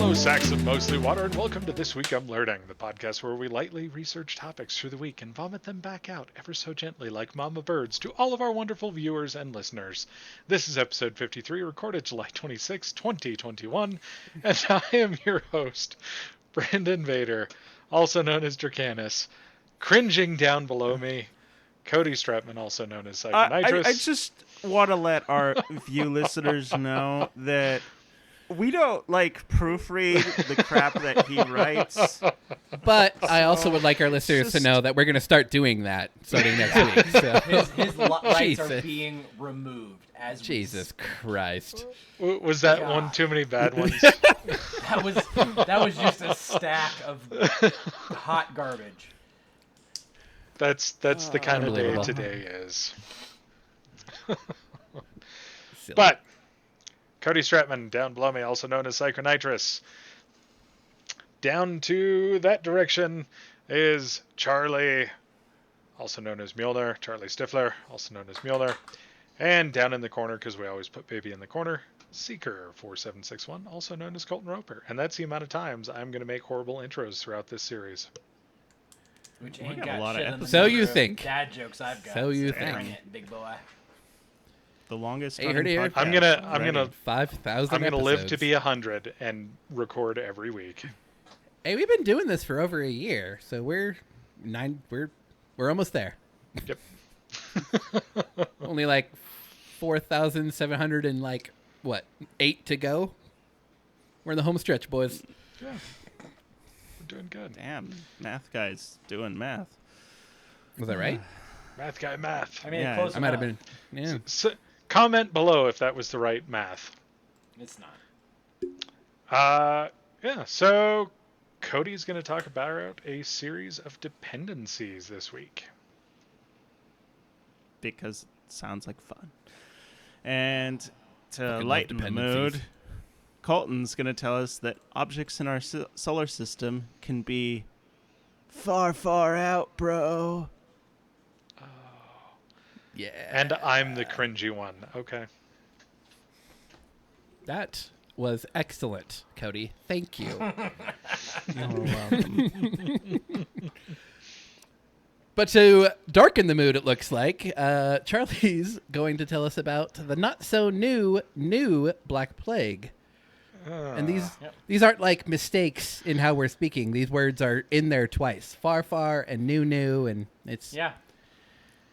Hello, sacks of mostly water, and welcome to This Week I'm Learning, the podcast where we lightly research topics through the week and vomit them back out ever so gently like mama birds to all of our wonderful viewers and listeners. This is episode 53, recorded July 26, 2021, and I am your host, Brandon Vader, also known as Dracanis. Cringing down below me, Cody Stratman, also known as Psychonitrous. I just want to let our listeners know that we don't proofread the crap that he writes. But I also would like our listeners to know that we're going to start doing that starting next week. So. His lights are being removed as Jesus Christ. Was that one too many bad ones? that was just a stack of hot garbage. That's the kind of day today is. But Cody Stratman, down below me, also known as Psychonitrous. Down to that direction is Charlie, also known as Mjolnir, Charlie Stiffler, also known as Mjolnir. And down in the corner, because we always put baby in the corner, Seeker4761, also known as Colton Roper. And that's the amount of times I'm going to make horrible intros throughout this series. Which ain't got got a lot shit of in the So you number of think. dad jokes I've got. So you Bring think. it, big boy. The longest. Hey, heard it here. I'm gonna 5,000 I'm gonna episodes. live to be 100 and record every week. Hey, we've been doing this for over a year, so we're almost there. Yep. Only like 4,700 and 8 to go. We're in the home stretch, boys. Yeah. We're doing good. Damn, math guy's doing math. Was that right? Math guy math. I mean, Yeah, close I might have enough. been. Yeah. Comment below if that was the right math. It's not. Yeah, so Cody's going to talk about a series of dependencies this week. Because it sounds like fun. And to Fucking lighten love the dependencies. mood, Colton's going to tell us that objects in our solar system can be far, far out, bro. Yeah. And I'm the cringy one. Okay. That was excellent, Cody. Thank you. You're welcome. But to darken the mood, it looks like, Charlie's going to tell us about the not-so-new Black Plague. And these aren't like mistakes in how we're speaking. These words are in there twice. Far, far, and new, and it's... Yeah.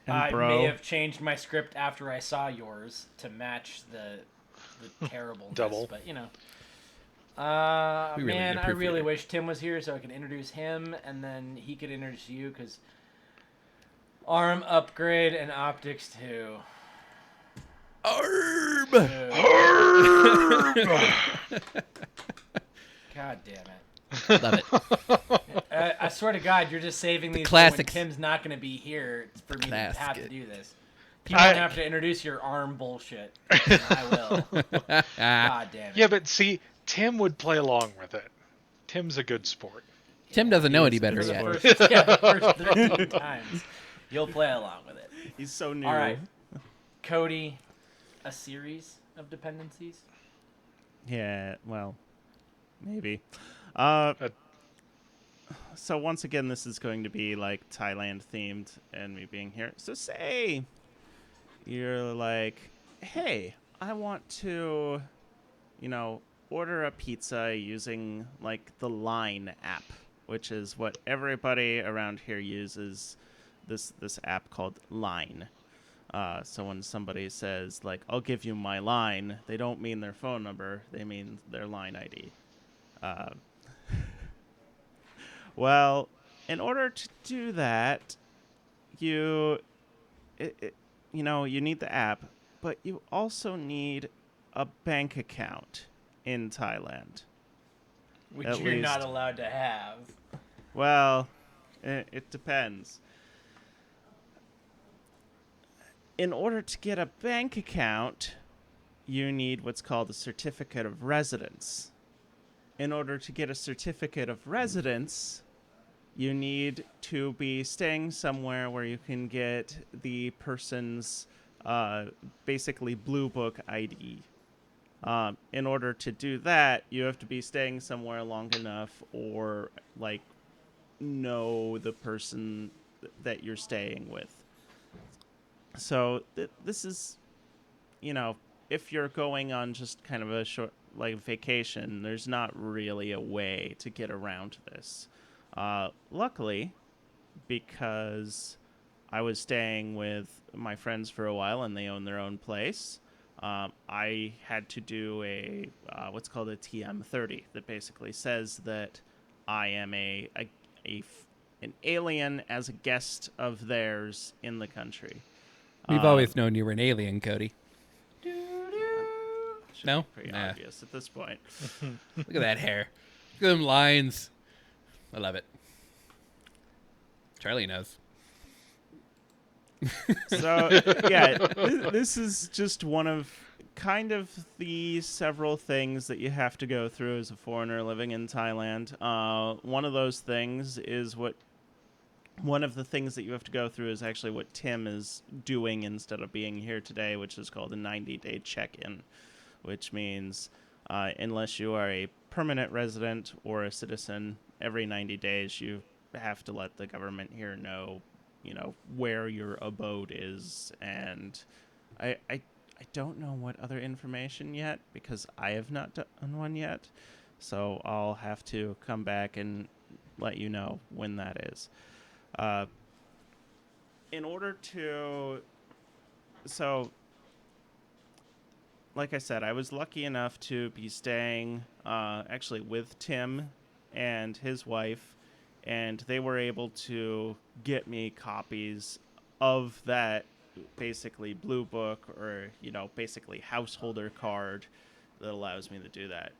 And I bro. may have changed my script after I saw yours to match the terribleness. Double. But, you know. We really Man, need a I really proofreader. wish Tim was here so I could introduce him, and then he could introduce you, because arm upgrade and optics too. Arb! God damn it. Love it. I swear to God, you're just saving these classics. for when Tim's not going to be here for me to have to Classic. do this. You won't have to introduce your arm bullshit. I will. God damn it. Yeah, but see, Tim would play along with it. Tim's a good sport. Tim doesn't know any better The yet. first 13 times, you'll play along with it. He's so new. All right. Cody, a series of dependencies? Yeah, well, maybe. So once again, this is going to be like Thailand themed and me being here. So say you're like, hey, I want to, order a pizza using like the Line app, which is what everybody around here uses, this app called Line. So when somebody says like, I'll give you my line, they don't mean their phone number, they mean their line ID. Well, in order to do that, you need the app, but you also need a bank account in Thailand. Which At you're not least. allowed to have. Well, it depends. In order to get a bank account, you need what's called a certificate of residence. In order to get a certificate of residence, you need to be staying somewhere where you can get the person's basically Blue Book ID. In order to do that, you have to be staying somewhere long enough or, like, know the person that you're staying with. So this is, you know, if you're going on just kind of a short, like, vacation, there's not really a way to get around this. Luckily, because I was staying with my friends for a while and they own their own place, I had to do a what's called a TM30 that basically says that I am an alien as a guest of theirs in the country. We've always known you were an alien, Cody. Should No? be pretty Nah. obvious at this point. Look at that hair. Look at them lines. I love it. Charlie knows. So, yeah, this is just one of kind of the several things that you have to go through as a foreigner living in Thailand. One of those things is one of the things that you have to go through is actually what Tim is doing instead of being here today, which is called a 90-day check-in, which means unless you are a permanent resident or a citizen, every 90 days you have to let the government here know, where your abode is. And I don't know what other information yet because I have not done one yet. So I'll have to come back and let you know when that is. In order to... So, like I said, I was lucky enough to be staying actually with Tim and his wife, and they were able to get me copies of that basically blue book or, basically householder card that allows me to do that,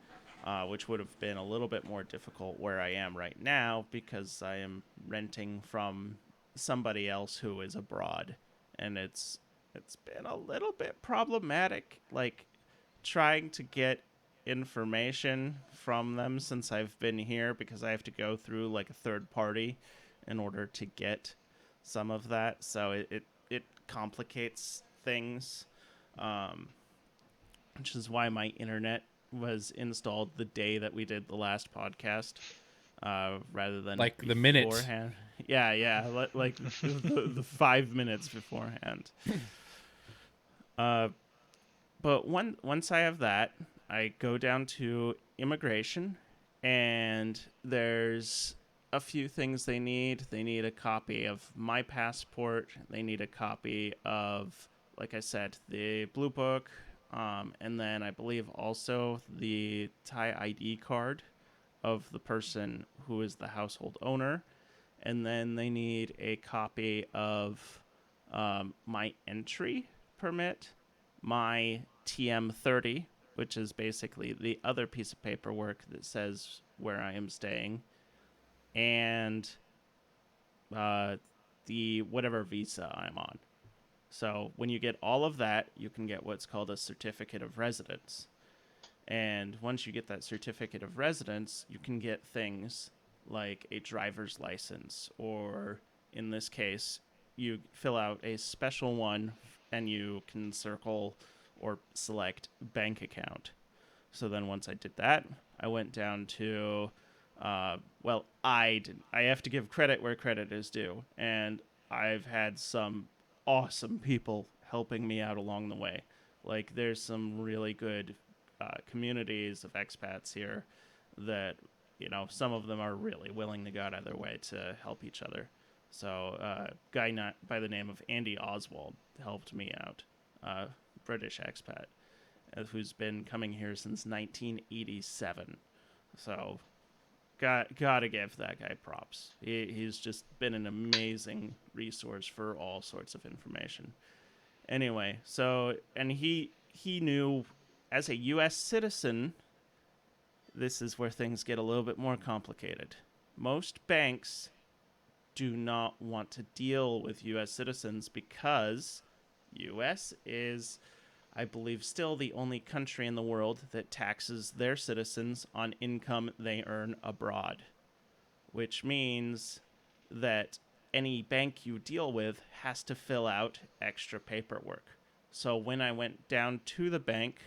which would have been a little bit more difficult where I am right now because I am renting from somebody else who is abroad, and it's been a little bit problematic, like, trying to get information from them since I've been here because I have to go through, like, a third party in order to get some of that. So it complicates things, which is why my internet was installed the day that we did the last podcast, rather than Like the minute. beforehand. Yeah, like the 5 minutes beforehand. But once I have that, I go down to immigration, and there's a few things they need. They need a copy of my passport. They need a copy of, like I said, the blue book, and then I believe also the Thai ID card of the person who is the household owner. And then they need a copy of my entry permit, my TM30, which is basically the other piece of paperwork that says where I am staying, and the whatever visa I'm on. So when you get all of that, you can get what's called a certificate of residence. And once you get that certificate of residence, you can get things like a driver's license, or in this case, you fill out a special one and you can circle or select bank account. So then once I did that, I went down to, I have to give credit where credit is due. And I've had some awesome people helping me out along the way. Like, there's some really good communities of expats here that, some of them are really willing to go out of their way to help each other. So a guy not by the name of Andy Oswald helped me out, British expat, who's been coming here since 1987. So gotta give that guy props. He's just been an amazing resource for all sorts of information. Anyway, so, and he knew, as a U.S. citizen, this is where things get a little bit more complicated. Most banks do not want to deal with U.S. citizens because U.S. is, I believe, still the only country in the world that taxes their citizens on income they earn abroad, which means that any bank you deal with has to fill out extra paperwork. So when I went down to the bank,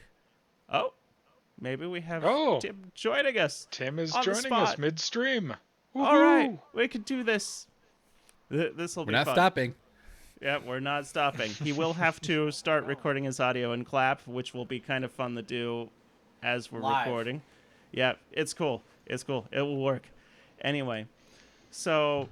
Maybe we have Oh. Tim joining us. Tim is on the joining us spot. midstream. All right, Woohoo! we can do this. This will We're be not fun. stopping. Yeah, we're not stopping. He will have to start recording his audio and clap, which will be kind of fun to do as we're Live. recording. Yeah, it's cool. It's cool. It will work. Anyway, so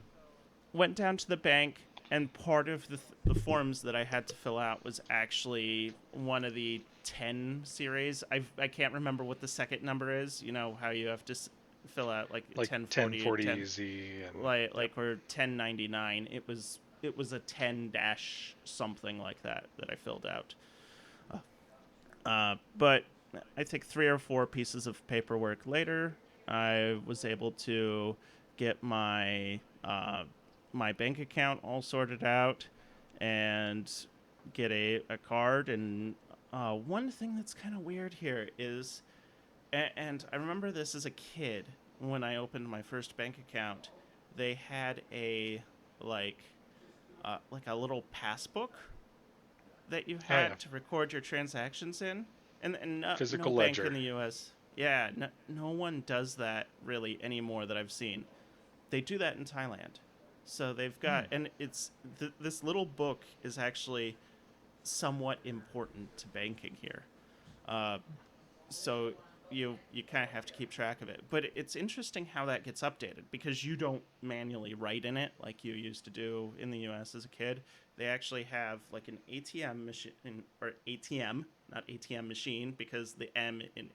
went down to the bank, and part of the forms that I had to fill out was actually one of the 10 series. I can't remember what the second number is. You know how you have to fill out like 1040, 1040 easy, and like or 1099. It was a 10 dash something like that I filled out. But I think 3 or 4 pieces of paperwork later, I was able to get my my bank account all sorted out and get a card. And one thing that's kind of weird here is, and I remember this as a kid when I opened my first bank account, they had a like a little passbook that you had to record your transactions in, and no Physical bank ledger. in the U.S. Yeah, no one does that really anymore that I've seen. They do that in Thailand, so they've got and it's this little book is actually somewhat important to banking here. So you kind of have to keep track of it. But it's interesting how that gets updated because you don't manually write in it like you used to do in the U.S. as a kid. They actually have like an ATM machine, or ATM, not ATM machine, because the M in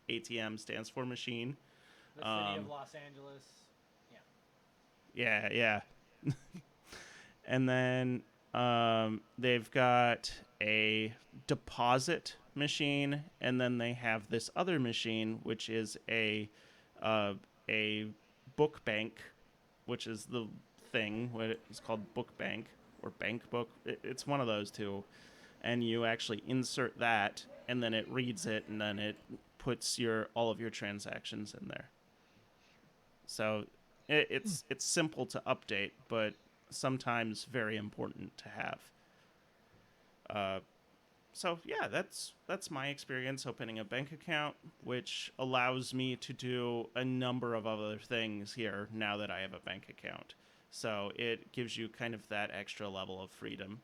ATM stands for machine. The city of Los Angeles. Yeah. And then they've got a deposit machine, and then they have this other machine, which is a book bank, which is the thing. What it's called, book bank or bank book. It's one of those two, and you actually insert that, and then it reads it, and then it puts all of your transactions in there. So it's simple to update, but sometimes very important to have. So yeah, that's my experience opening a bank account, which allows me to do a number of other things here now that I have a bank account. So it gives you kind of that extra level of freedom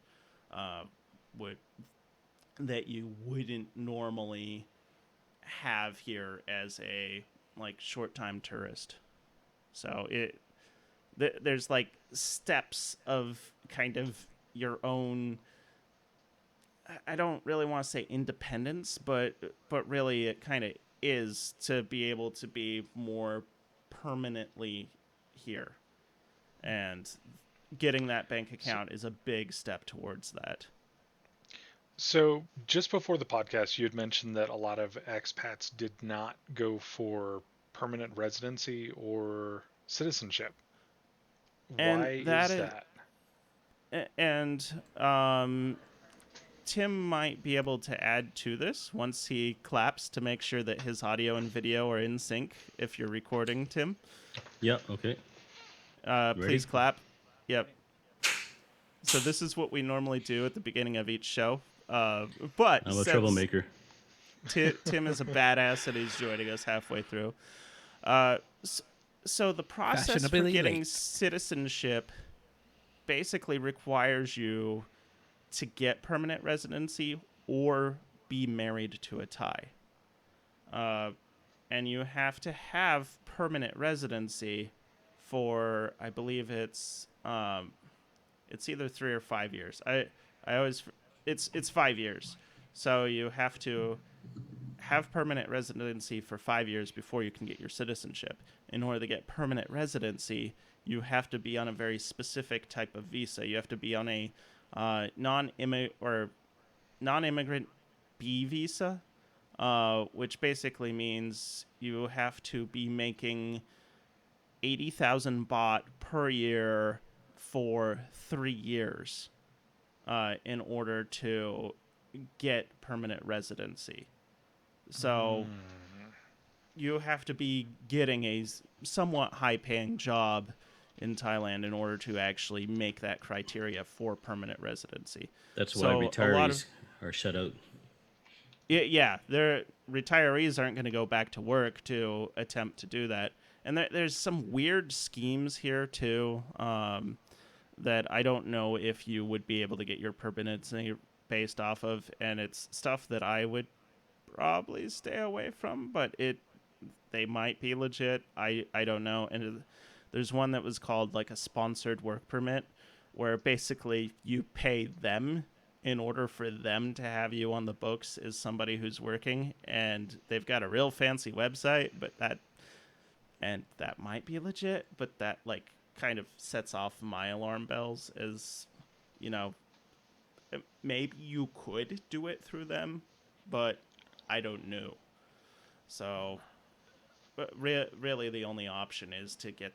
that you wouldn't normally have here as a short-time tourist. So there's like steps of kind of your own. I don't really want to say independence, but really it kind of is to be able to be more permanently here, and getting that bank account is a big step towards that. So just before the podcast, you had mentioned that a lot of expats did not go for permanent residency or citizenship. Why is that? And Tim might be able to add to this once he claps to make sure that his audio and video are in sync if you're recording, Tim. Yep, okay. Please clap. Yep. So this is what we normally do at the beginning of each show. But I'm a troublemaker. Tim is a badass and he's joining us halfway through. So the process for getting citizenship basically requires you to get permanent residency or be married to a Thai. And you have to have permanent residency for, I believe it's either 3 or 5 years. It's 5 years. So you have to have permanent residency for 5 years before you can get your citizenship. In order to get permanent residency, you have to be on a very specific type of visa. You have to be on a non-immigrant B visa, which basically means you have to be making 80,000 baht per year for 3 years in order to get permanent residency. So you have to be getting a somewhat high-paying job in Thailand in order to actually make that criteria for permanent residency. That's why retirees are shut out. Yeah, their retirees aren't going to go back to work to attempt to do that. And there's some weird schemes here too, that I don't know if you would be able to get your permanency based off of, and it's stuff that I would probably stay away from, but they might be legit. I don't know. And there's one that was called like a sponsored work permit, where basically you pay them in order for them to have you on the books as somebody who's working, and they've got a real fancy website, but that might be legit, but that like kind of sets off my alarm bells as, you know, maybe you could do it through them, but I don't know. So, but really the only option is to get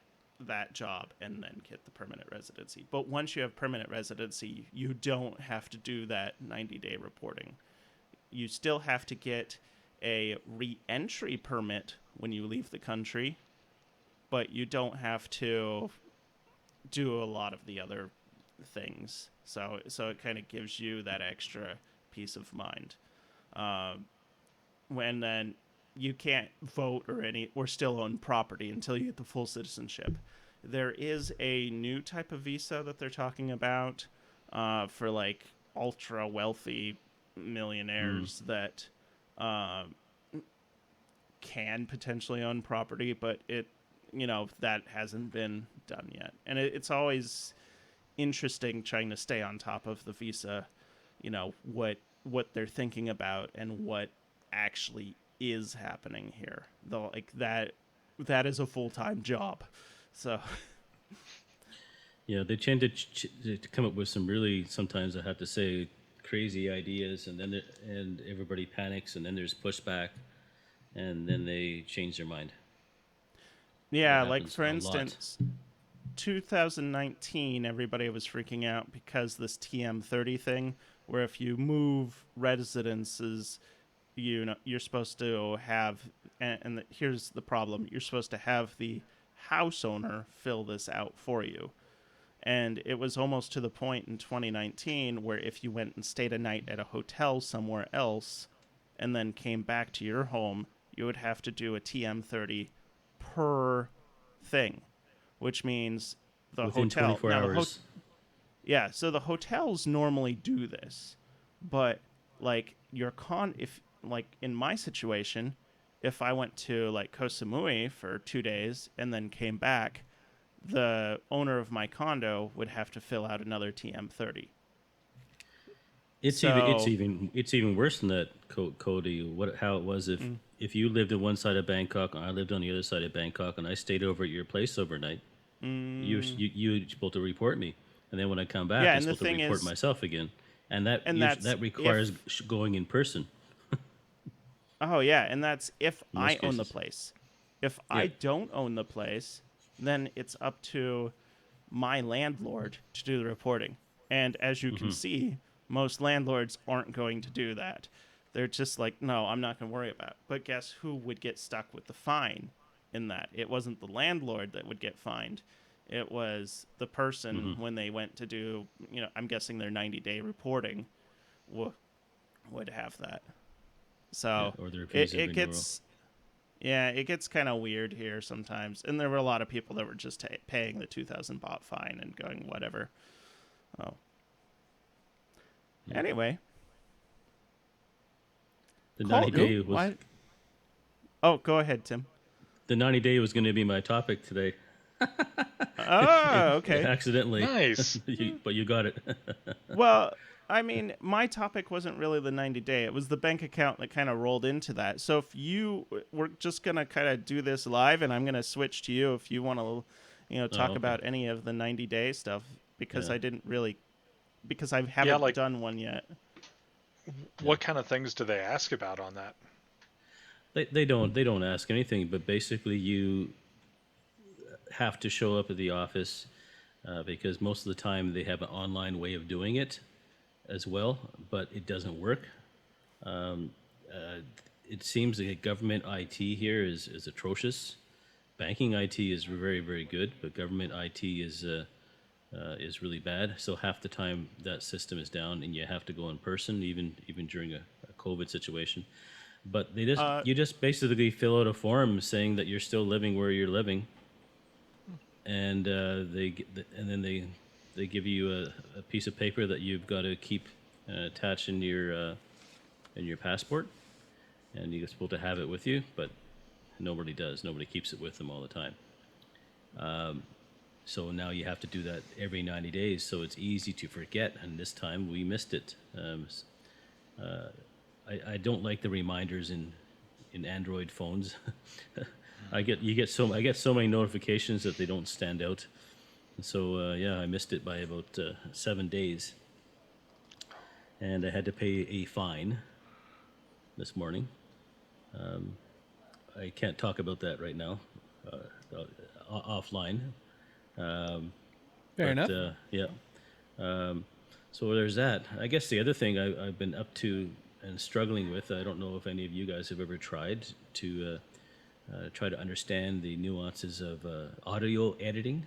that job and then get the permanent residency. But once you have permanent residency, you don't have to do that 90-day reporting. You still have to get a re-entry permit when you leave the country, but you don't have to do a lot of the other things. So it kind of gives you that extra peace of mind. When then you can't vote or still own property until you get the full citizenship. There is a new type of visa that they're talking about for like ultra wealthy millionaires that can potentially own property, but that hasn't been done yet. And it's always interesting trying to stay on top of the visa, what they're thinking about and what actually is happening here. Though, like that is a full-time job. So Yeah, they tend to come up with some really, sometimes I have to say, crazy ideas, and then and everybody panics, and then there's pushback, and then they change their mind. yeah, That like happens for a lot. instance, 2019, everybody was freaking out because this TM30 thing, where if you move residences, you're supposed to have, and here's the problem: you're supposed to have the house owner fill this out for you. And it was almost to the point in 2019 where if you went and stayed a night at a hotel somewhere else and then came back to your home, you would have to do a TM30 per thing, which means the Within hotel. 24 Now, hours. yeah, so the hotels normally do this, but like if like in my situation, if I went to like Koh Samui for 2 days and then came back, the owner of my condo would have to fill out another TM30. It's even it's So, even it's even worse than that, Cody. How it was if you lived on one side of Bangkok and I lived on the other side of Bangkok and I stayed over at your place overnight, you're supposed to report me, and then when I come back, yeah, I'm and the supposed to thing report is, myself again, and and that's that requires if, going in person. oh yeah, and that's if In I most own the cases. place. If I Yeah. don't own the place, then it's up to my landlord to do the reporting. And as you can see, most landlords aren't going to do that. They're just like, no, I'm not going to worry about it. But guess who would get stuck with the fine in that? It wasn't the landlord that would get fined. It was the person when they went to do, I'm guessing their 90-day reporting would have that. Yeah, So or their it, visa it renewal. gets yeah, it gets kind of weird here sometimes. And there were a lot of people that were just paying the 2,000 baht fine and going, whatever. Oh. Yeah. Anyway. The 90 Colton, day was why? Oh, go ahead, Tim. the 90-day was going to be my topic today. Oh, okay. Accidentally, Nice. but you got it. Well, I mean, my topic wasn't really the 90-day. It was the bank account that kind of rolled into that. So if we're just going to kind of do this live, and I'm going to switch to you if you want to, talk Oh, okay. about any of the 90-day stuff, because Yeah. because I Yeah, haven't like done one yet. Yeah. what kind of things do they ask about on that? They don't ask anything, but basically you have to show up at the office because most of the time they have an online way of doing it as well, but it doesn't work. It seems that government IT here is atrocious. Banking IT is very very good, but government IT is really bad. So half the time that system is down, and you have to go in person, even during a COVID situation. But you just basically fill out a form saying that you're still living where you're living, and then they give you a piece of paper that you've got to keep attached in your passport, and you're supposed to have it with you, but nobody does. Nobody keeps it with them all the time. So now you have to do that every 90 days. So it's easy to forget, and this time we missed it. I don't like the reminders in Android phones. I get so many notifications that they don't stand out. And so I missed it by about 7 days, and I had to pay a fine this morning. I can't talk about that right now, offline. Fair enough. So there's that. I guess the other thing I've been up to and struggling with, I don't know if any of you guys have ever tried to try to understand the nuances of audio editing.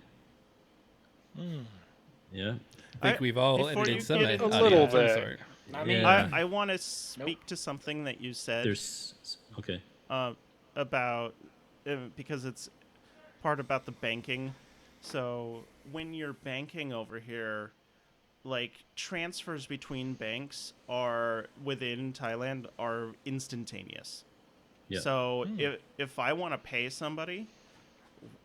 Yeah. I think we've all before edited you some get audio into a little of some bit. sort. I mean, Yeah. I want to speak to something that you said Okay. about because it's part about the banking. So when you're banking over here, like transfers between banks are within Thailand are instantaneous. Yeah. So if I want to pay somebody,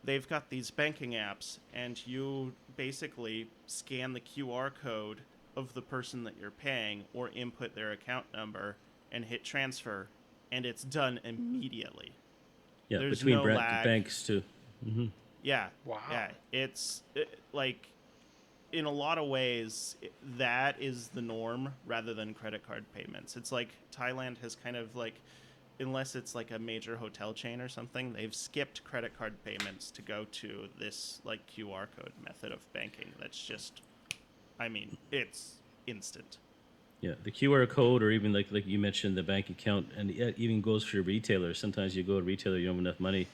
they've got these banking apps, and you basically scan the QR code of the person that you're paying or input their account number and hit transfer, and it's done immediately. Yeah, There's between no lag. banks too. Mm-hmm. Yeah. Wow. Yeah. It's like, in a lot of ways, that is the norm rather than credit card payments. It's like Thailand has kind of like, unless it's like a major hotel chain or something, they've skipped credit card payments to go to this like QR code method of banking. That's just, I mean, it's instant. Yeah, the QR code, or even like you mentioned, the bank account, and it even goes for retailers. Sometimes you go to a retailer, you don't have enough money,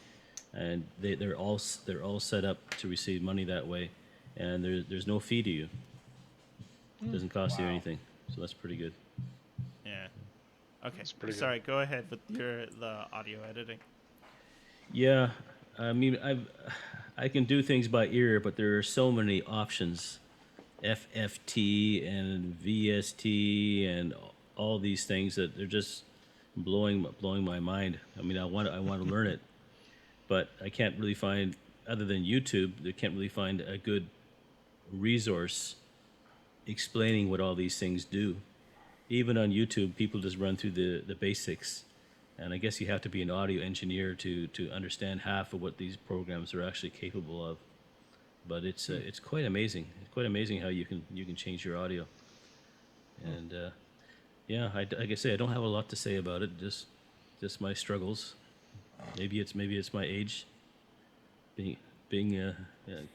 and they're all set up to receive money that way, and there's no fee to you. It doesn't cost you anything, so that's pretty good. Yeah. Okay. pretty good. Sorry. Go ahead with the audio editing. Yeah, I mean I can do things by ear, but there are so many options. FFT and VST and all these things that they're just blowing my mind. I mean, I want to learn it, but I can't really find, other than YouTube, they can't really find a good resource explaining what all these things do. Even on YouTube, people just run through the basics, and I guess you have to be an audio engineer to understand half of what these programs are actually capable of. But it's quite amazing. It's quite amazing how you can change your audio. And like I say, I don't have a lot to say about it. Just my struggles. Maybe it's my age. Being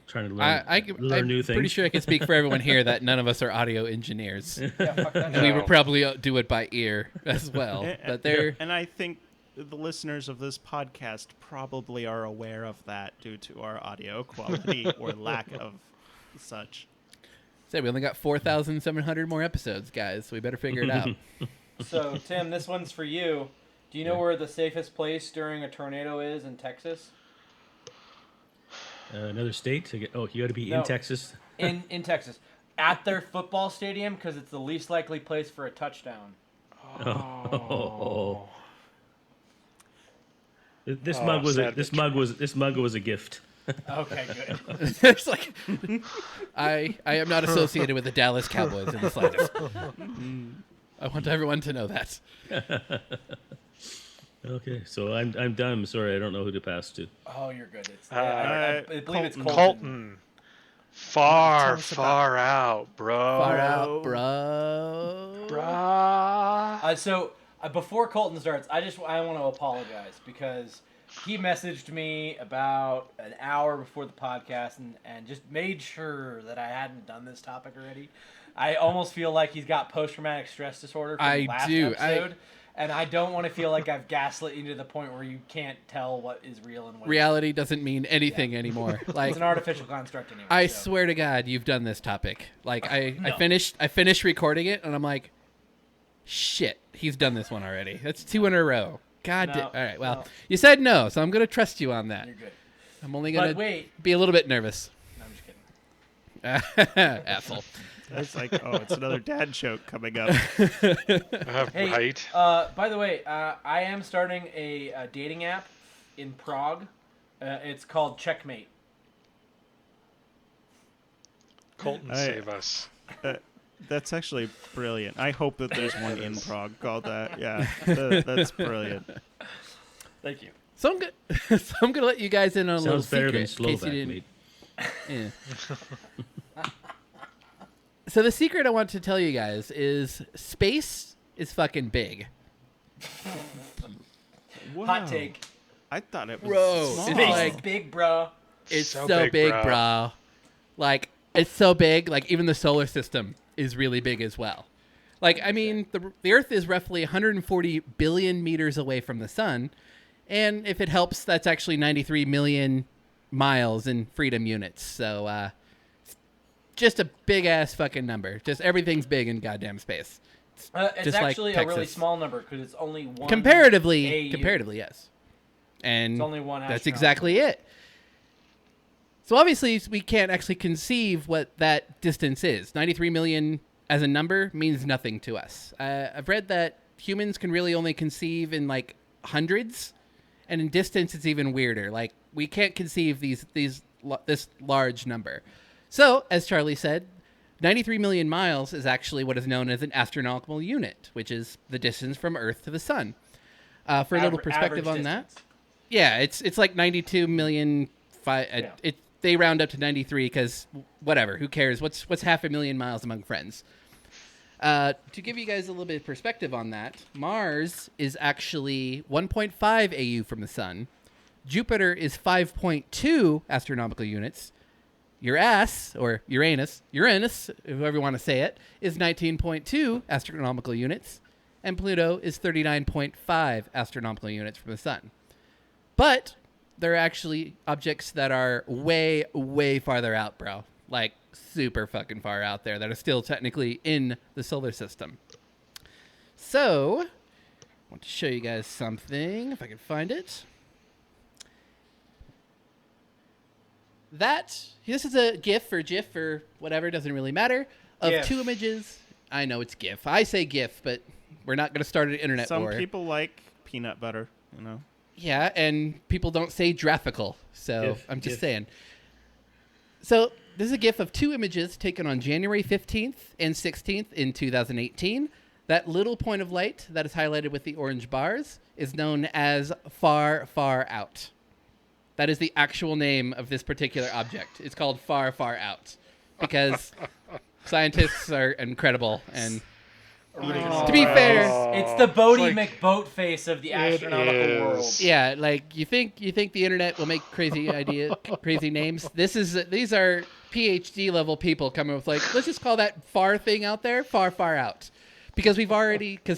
trying to learn new things. I'm pretty sure I can speak for everyone here that none of us are audio engineers. Yeah, fuck that. And we would probably do it by ear as well. But they're And I think the listeners of this podcast probably are aware of that due to our audio quality or lack of such. say we only got 4,700 more episodes, guys. So we better figure it out. So, Tim, this one's for you. Do you know where the safest place during a tornado is in Texas? Another state? You got to be No. in Texas. In Texas. At their football stadium, because it's the least likely place for a touchdown. Oh. This Oh, mug was sad this mug was a gift. Okay, good. It's like I am not associated with the Dallas Cowboys in the slightest. I want everyone to know that. Okay, so I'm done. I'm sorry, I don't know who to pass to. Oh, you're good. I believe it's Colton. Colton. Far, Tell us far out, bro. Far out, bro. Bruh. So before Colton starts, I want to apologize because he messaged me about an hour before the podcast and just made sure that I hadn't done this topic already. I almost feel like he's got post-traumatic stress disorder from the last episode. And I don't want to feel like I've gaslit you to the point where you can't tell what is real and what Reality doesn't mean anything anymore. Like it's an artificial construct anyway. I so. swear to God, you've done this topic. Like I finished recording it, and I'm like, Shit, he's done this one already. That's 2 in a row. God No, damn. All right, well, no. you said no, so I'm going to trust you on that. You're good. I'm only But going to wait. be a little bit nervous. No, I'm just kidding. Asshole. It's like, oh, it's another dad joke coming up. Hey, Right. By the way, I am starting a dating app in Prague. It's called Checkmate. Colton, save us. That's actually brilliant. I hope that there's one in Prague called that. Yeah, that's brilliant. Thank you. So I'm gonna let you guys in on a little Sounds better secret. than in case Slovak, you didn't- mate. Yeah. So the secret I want to tell you guys is space is fucking big. Wow. Hot take. I thought it was Bro, small. it's Space like- is big, bro. It's So so big, big, bro. bro. Like, it's so big, like, even the solar system is really big as well. Like, I mean, the Earth is roughly 140 billion meters away from the sun. And if it helps, that's actually 93 million miles in freedom units. So, just a big-ass fucking number. Just everything's big in goddamn space. It's Just like actually a really Texas. small number because it's only one. Comparatively, AU. yes. And It's only one that's astronaut. exactly it. So obviously, we can't actually conceive what that distance is. 93 million as a number means nothing to us. I've read that humans can really only conceive in like hundreds, and in distance, it's even weirder. Like, we can't conceive this large number. So, as Charlie said, 93 million miles is actually what is known as an astronomical unit, which is the distance from Earth to the Sun. For a little perspective on that, yeah, it's like 92 million. They round up to 93 because whatever, who cares? What's 500,000 miles among friends? To give you guys a little bit of perspective on that, Mars is actually 1.5 AU from the Sun. Jupiter is 5.2 astronomical units. Uranus, however you want to say it, is 19.2 astronomical units. And Pluto is 39.5 astronomical units from the Sun. But there are actually objects that are way, way farther out, bro. Like, super fucking far out there that are still technically in the solar system. So, I want to show you guys something, if I can find it. This is a GIF or whatever, doesn't really matter, of GIF. 2 images. I know it's GIF. I say GIF, but we're not going to start an internet Some war. people like peanut butter, you know. Yeah, and people don't say graphical, so GIF, I'm just GIF. saying. So this is a GIF of 2 images taken on January 15th and 16th in 2018. That little point of light that is highlighted with the orange bars is known as Far, Far Out. That is the actual name of this particular object. It's called Far, Far Out because scientists are incredible. And to be fair, It's the Bodie It's like- McBoat face of the It astronomical is. world. yeah, like you think the internet will make crazy names. These are PhD level people coming with like, let's just call that far thing out there, Far, Far Out. Because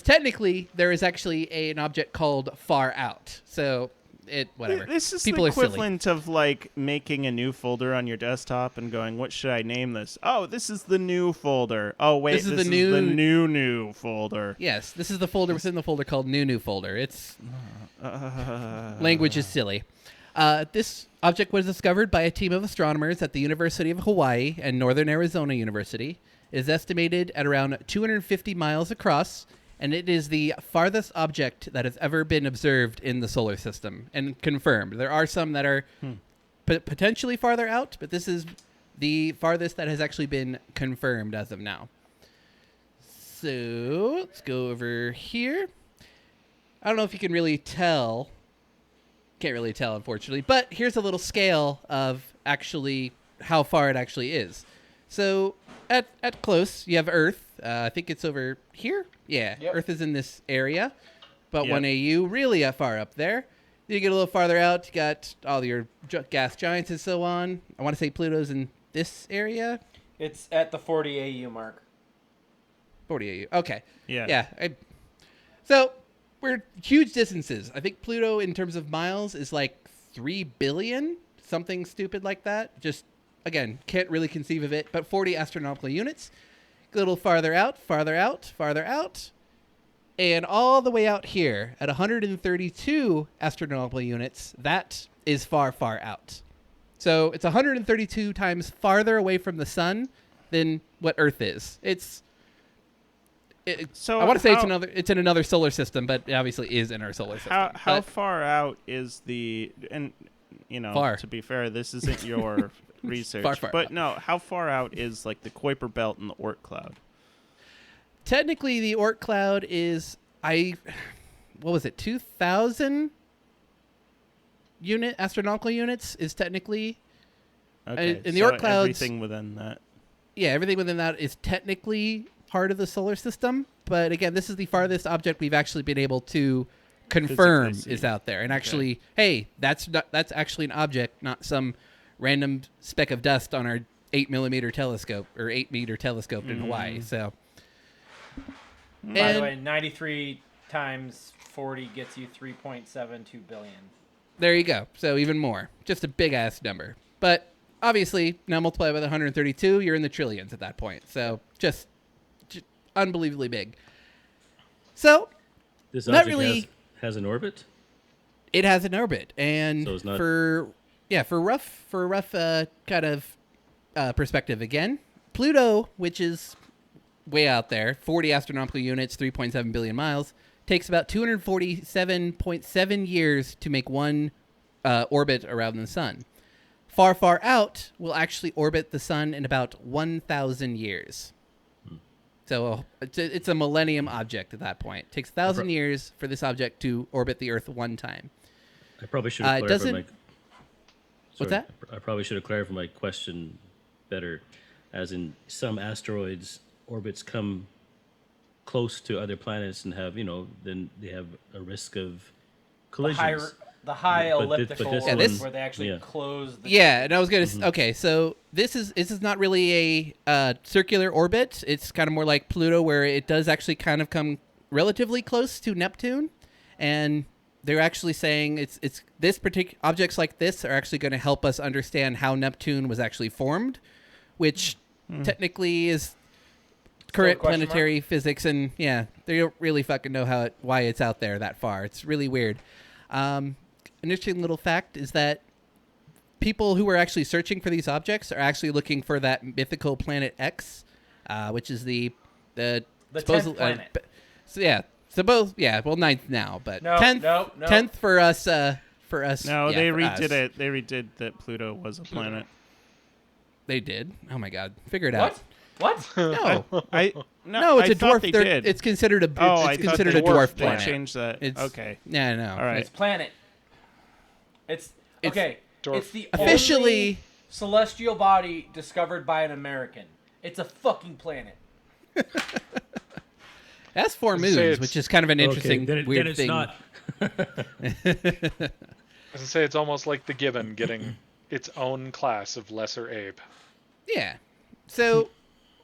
technically there is actually an object called Far Out. So whatever. This is People the are silly. equivalent of like making a new folder on your desktop and going, "What should I name this?" Oh, this is the new folder. Oh, wait, This is this the is the new- new folder. Yes, this is the folder within the folder called New folder. It's language is silly. This object was discovered by a team of astronomers at the University of Hawaii and Northern Arizona University. It is estimated at around 250 miles across, and it is the farthest object that has ever been observed in the solar system and confirmed. There are some that are potentially farther out, but this is the farthest that has actually been confirmed as of now. So let's go over here. I don't know if you can really tell. Can't really tell, unfortunately. But here's a little scale of actually how far it actually is. So at close, you have Earth. I think it's over here. Yeah, Yep. Earth is in this area. About Yep. 1 AU, really far up there. You get a little farther out, you got all your gas giants and so on. I want to say Pluto's in this area. It's at the 40 AU mark. 40 AU. Okay. Yeah. Yeah. So we're huge distances. I think Pluto, in terms of miles, is like 3 billion, something stupid like that. Just, again, can't really conceive of it. But 40 astronomical units. A little farther out, farther out, farther out. And all the way out here at 132 astronomical units, that is far, far out. So it's 132 times farther away from the sun than what Earth is. So I want to say it's in another solar system, but it obviously is in our solar system. How far out is Far. to be fair, this isn't your research. Far but out. no, how far out is like the Kuiper Belt and the Oort cloud? Technically, the Oort cloud is 2,000 astronomical units is technically. Okay, and the so Oort clouds, everything within that. Yeah, everything within that is technically part of the solar system. But again, this is the farthest object we've actually been able to confirm Physically see. is out there. And actually, hey, that's actually an object, not some random speck of dust on our 8mm telescope or 8-meter telescope in Hawaii. So. By the way, 93 times 40 gets you 3.72 billion. There you go. So even more. Just a big-ass number. But obviously, now multiply by the 132, you're in the trillions at that point. So just unbelievably big. So, This not object really. has an orbit? It has an orbit. And So it's not- for a rough kind of perspective again, Pluto, which is way out there, 40 astronomical units, 3.7 billion miles, takes about 247.7 years to make one orbit around the sun. Far, far out will actually orbit the sun in about 1,000 years. So it's a millennium object at that point. It takes 1,000 years for this object to orbit the Earth one time. I probably should have It clarified doesn't- my... What's Sorry, that? I probably should have clarified my question better. As in, some asteroids' orbits come close to other planets and have, then they have a risk of collisions. The high But thi- elliptical but this orbits one- where they actually yeah. close the... Yeah, and I was gonna. Okay, so this is not really a circular orbit. It's kind of more like Pluto, where it does actually kind of come relatively close to Neptune, and they're actually saying it's this particular objects like this are actually going to help us understand how Neptune was actually formed, which technically is current question mark? planetary physics, and yeah, they don't really fucking know why it's out there that far. It's really weird. An interesting little fact is that people who are actually searching for these objects are actually looking for that mythical planet X, which is the 10th planet. ninth now, but No, 10th no. 10th for us. No, yeah, they for redid us. it. They redid that Pluto was a planet. They did. Oh my god, figure it out. What? No, No, it's I a thought dwarf. They They're- did. It's considered a. I it's thought considered they a dwarf They planet. changed that. It's, okay. Yeah, no. All right. It's planet. It's okay. dwarf. It's the Officially- only celestial body discovered by an American. It's a fucking planet. That's four Say moons, it's- which is kind of an interesting, then weird it's thing. not. I was gonna say it's almost like the Gibbon getting its own class of lesser ape. Yeah. So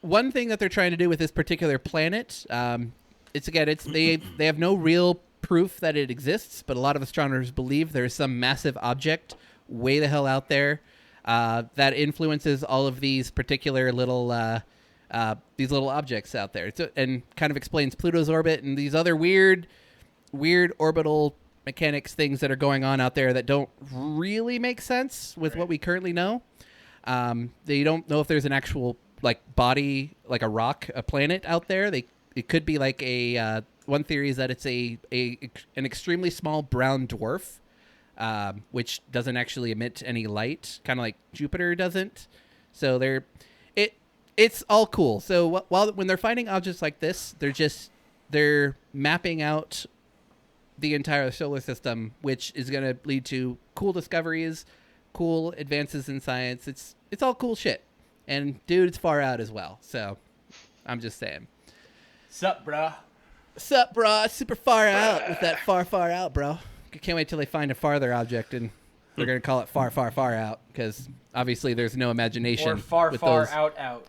one thing that they're trying to do with this particular planet, they have no real proof that it exists, but a lot of astronomers believe there's some massive object way the hell out there that influences all of these particular little objects out there, and kind of explains Pluto's orbit and these other weird orbital mechanics things that are going on out there that don't really make sense with what we currently know. They don't know if there's an actual body, like a rock, a planet out there. It could be like one theory is that it's an extremely small brown dwarf, which doesn't actually emit any light, kind of like Jupiter doesn't. So it's all cool. So when they're finding objects like this, they're mapping out the entire solar system, which is going to lead to cool discoveries, cool advances in science. It's all cool shit. And dude, it's far out as well. So I'm just saying. Sup, bruh? Sup, bro? It's super far out with that far, far out, bro. Can't wait till they find a farther object and they're going to call it far, far, far out because obviously there's no imagination. Or far, with far those out.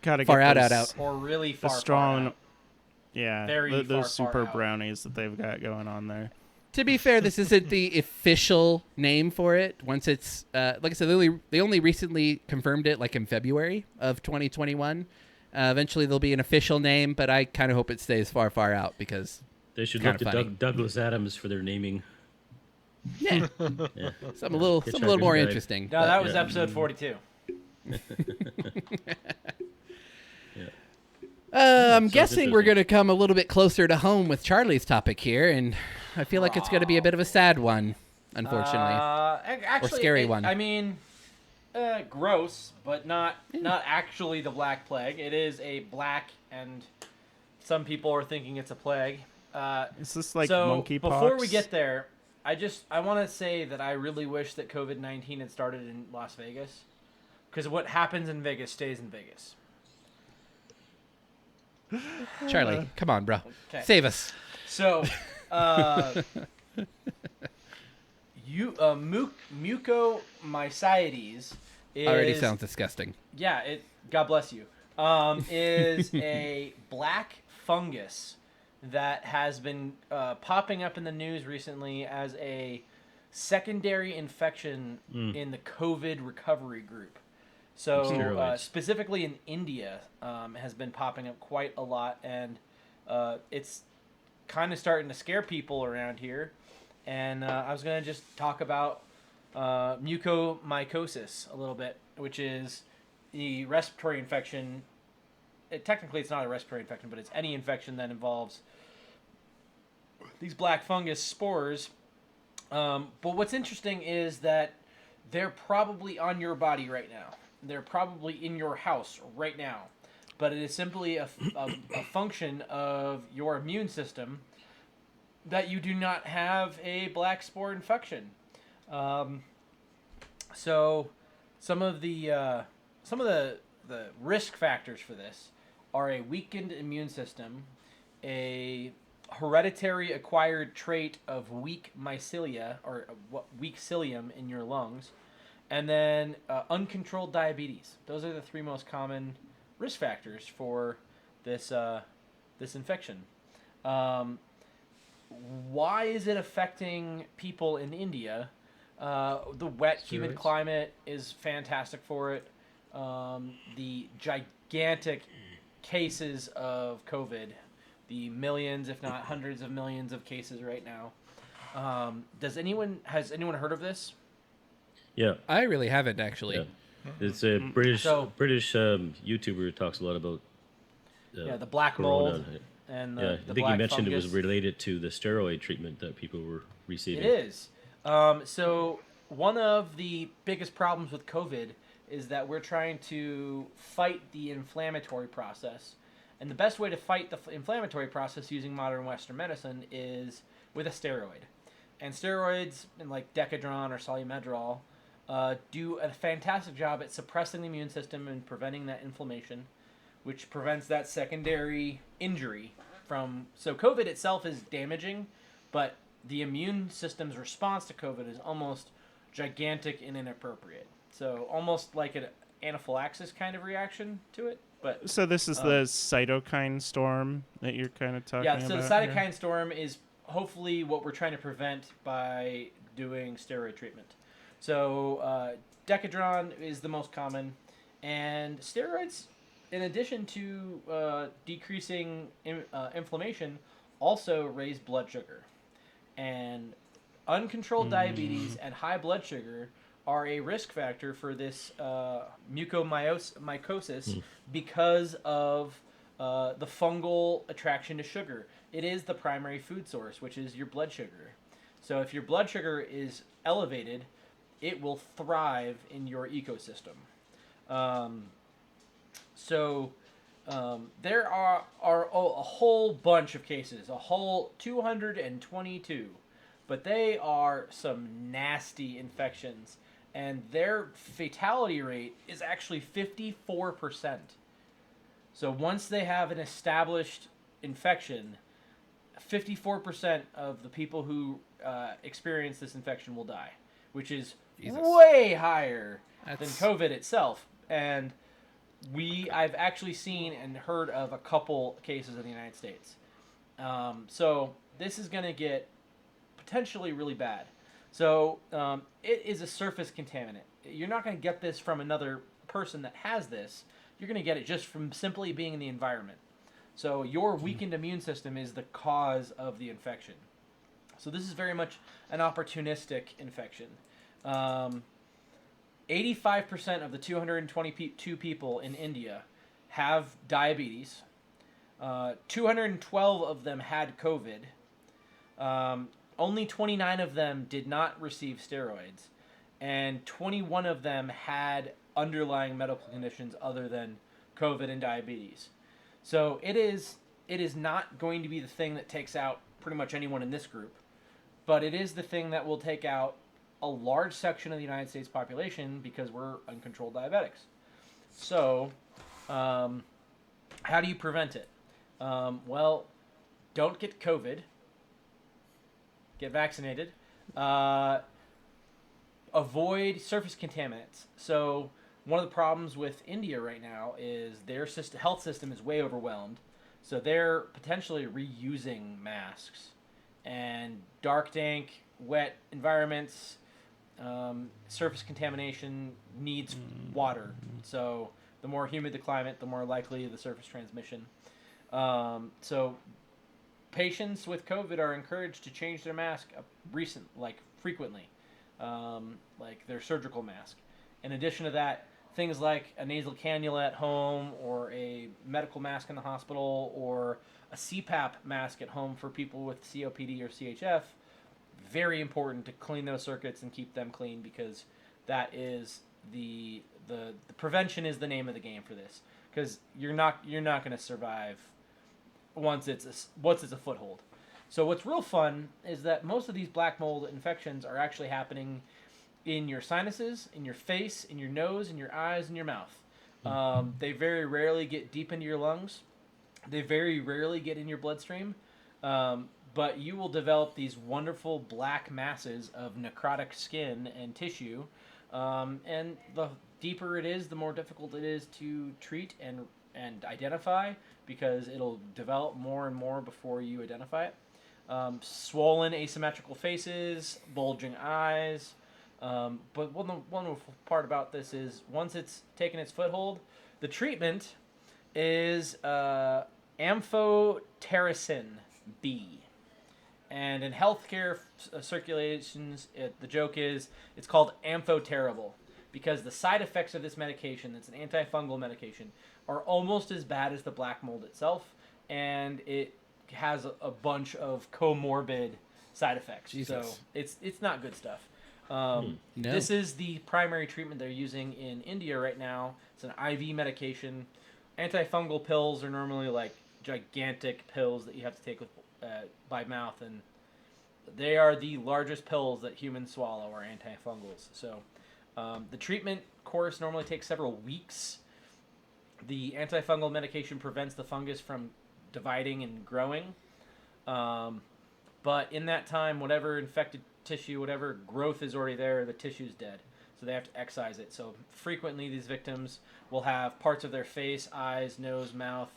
Gotta Far get out, those, out. Or really The far, strong, far out. yeah, Very those far, super far out. brownies that they've got going on there. To be fair, this isn't the official name for it. Once it's like I said, they only recently confirmed it, like in February of 2021. Eventually, there'll be an official name, but I kind of hope it stays far, far out because They should Kinda look to funny. Douglas Adams for their naming. yeah, Yeah. something a little Hitchhiker's more Guide. interesting. No, but- that was Yeah. episode 42. I'm sounds guessing we're interesting. going to come a little bit closer to home with Charlie's topic here, and I feel like it's going to be a bit of a sad one, unfortunately. Actually, scary one. I mean, gross, but not actually the Black Plague. It is a black, and some people are thinking it's a plague. Is this like so monkeypox? before we get there, I want to say that I really wish that COVID-19 had started in Las Vegas, because what happens in Vegas stays in Vegas. Charlie, come on, bro. Okay. Save us. So, mucomycetes is Already sounds disgusting. yeah. God bless you. Is a black fungus that has been popping up in the news recently as a secondary infection in the COVID recovery group. So Steroids. specifically in India, has been popping up quite a lot, and it's kind of starting to scare people around here. And I was going to just talk about mucormycosis a little bit, which is the respiratory infection. Technically, it's not a respiratory infection, but it's any infection that involves these black fungus spores. But what's interesting is that they're probably on your body right now. They're probably in your house right now. But it is simply a function of your immune system that you do not have a black spore infection. So some of the risk factors for this are a weakened immune system, a hereditary acquired trait of weak mycelia or weak cilium in your lungs, and then uncontrolled diabetes. Those are the three most common risk factors for this infection. Why is it affecting people in India? The wet, humid Steroids. climate is fantastic for it. The gigantic cases of COVID, the millions, if not hundreds of millions of cases right now. Has anyone heard of this? Yeah. I really haven't, actually. Yeah. It's a British So- YouTuber who talks a lot about The black corona. mold and Yeah, the I think black you mentioned fungus. it was related to the steroid treatment that people were receiving. It is. So one of the biggest problems with COVID is that we're trying to fight the inflammatory process. And the best way to fight the inflammatory process using modern Western medicine is with a steroid. And steroids, like Decadron or Solumedrol, do a fantastic job at suppressing the immune system and preventing that inflammation, which prevents that secondary injury from... So COVID itself is damaging, but the immune system's response to COVID is almost gigantic and inappropriate. So almost like an anaphylaxis kind of reaction to it. But So this is the cytokine storm that you're kind of talking about. yeah, so the cytokine storm is hopefully what we're trying to prevent by doing steroid treatment. So Decadron is the most common, and steroids, in addition to decreasing inflammation, also raise blood sugar. And uncontrolled diabetes and high blood sugar are a risk factor for this mucormycosis because of the fungal attraction to sugar. It is the primary food source, which is your blood sugar. So if your blood sugar is elevated, it will thrive in your ecosystem. There are a whole bunch of cases, a whole 222, but they are some nasty infections, and their fatality rate is actually 54%. So once they have an established infection, 54% of the people who experience this infection will die, which is Jesus. way higher than That's- COVID itself. And I've actually seen and heard of a couple cases in the United States. So this is going to get potentially really bad. So it is a surface contaminant. You're not going to get this from another person that has this. you're going to get it just from simply being in the environment. So your weakened immune system is the cause of the infection. So this is very much an opportunistic infection. 85% of the 222 people in India have diabetes. 212 of them had COVID. Only 29 of them did not receive steroids. And 21 of them had underlying medical conditions other than COVID and diabetes. So it is not going to be the thing that takes out pretty much anyone in this group, but it is the thing that will take out a large section of the United States population because we're uncontrolled diabetics. So, how do you prevent it? Well, don't get COVID. Get vaccinated. Avoid surface contaminants. So one of the problems with India right now is their health system is way overwhelmed. So they're potentially reusing masks. And dark, dank, wet environments, surface contamination needs water. So the more humid the climate, the more likely the surface transmission. So patients with COVID are encouraged to change their mask frequently, like their surgical mask. In addition to that, things like a nasal cannula at home or a medical mask in the hospital or a CPAP mask at home for people with COPD or CHF, very important to clean those circuits and keep them clean because that is the prevention is the name of the game for this, because you're not going to survive once it's a foothold. So what's real fun is that most of these black mold infections are actually happening in your sinuses, in your face, in your nose, in your eyes, and your mouth. They very rarely get deep into your lungs. They very rarely get in your bloodstream. But you will develop these wonderful black masses of necrotic skin and tissue. And the deeper it is, the more difficult it is to treat and identify, because it'll develop more and more before you identify it. Swollen asymmetrical faces, bulging eyes. But one wonderful part about this is once it's taken its foothold, the treatment is amphotericin B. And in healthcare circulations, the joke is it's called amphoterrible because the side effects of this medication, that's an antifungal medication, are almost as bad as the black mold itself, and it has a bunch of comorbid side effects. Jesus. So it's not good stuff. No. This is the primary treatment they're using in India right now. It's an IV medication. Antifungal pills are normally like gigantic pills that you have to take by mouth, and they are the largest pills that humans swallow are antifungals. So the treatment course normally takes several weeks. The antifungal medication prevents the fungus from dividing and growing. But in that time, whatever infected tissue, whatever growth is already there, the tissue's dead. So they have to excise it. So frequently these victims will have parts of their face, eyes, nose, mouth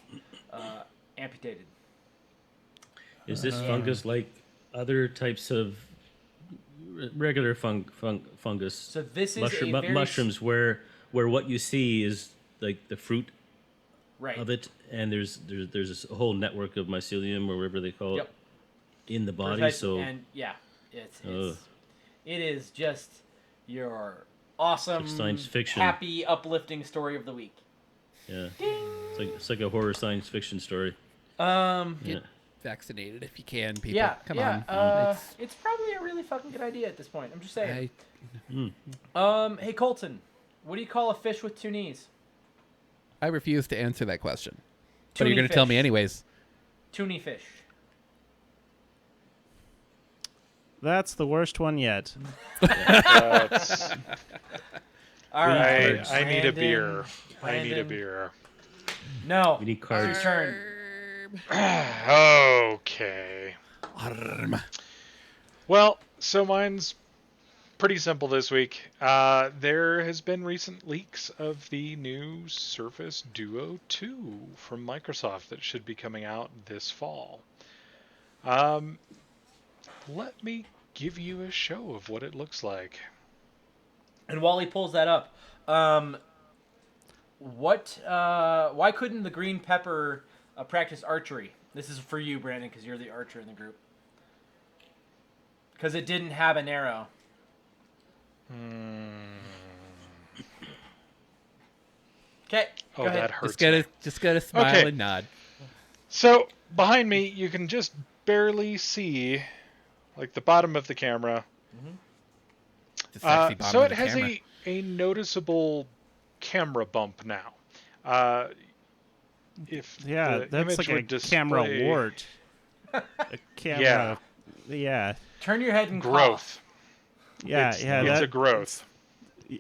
amputated. Is this fungus like other types of regular fungus? So this is a very mushrooms, where what you see is like the fruit right. of it, and there's this whole network of mycelium or whatever they call it in the body. Precisely. And yeah, it is just your awesome, science fiction, happy, uplifting story of the week. Yeah, it's like a horror science fiction story. Get vaccinated if you can, people. Yeah, Come on. on. It's probably a really fucking good idea at this point. I'm just saying. Hey Colton, what do you call a fish with two knees? I refuse to answer that question. But you're going to tell me anyways. Toonie fish. That's the worst one yet. All right. I need a beer. Brandon. I need a beer. No. We need cards. It's your turn. Okay. Arm. Well, so mine's pretty simple this week. There has been recent leaks of the new Surface Duo 2 from Microsoft that should be coming out this fall. Let me give you a show of what it looks like. And while he pulls that up, Why couldn't the green pepper practice archery? This is for you, Brandon, because you're the archer in the group. Because it didn't have an arrow. Okay. Oh, that hurts. Just gotta smile and nod. So behind me, you can just barely see, like, the bottom of the camera. So it has a noticeable camera bump now. If the that's image like a would display camera wart. A camera. Yeah. Turn your head and growth. Yeah, It's a growth.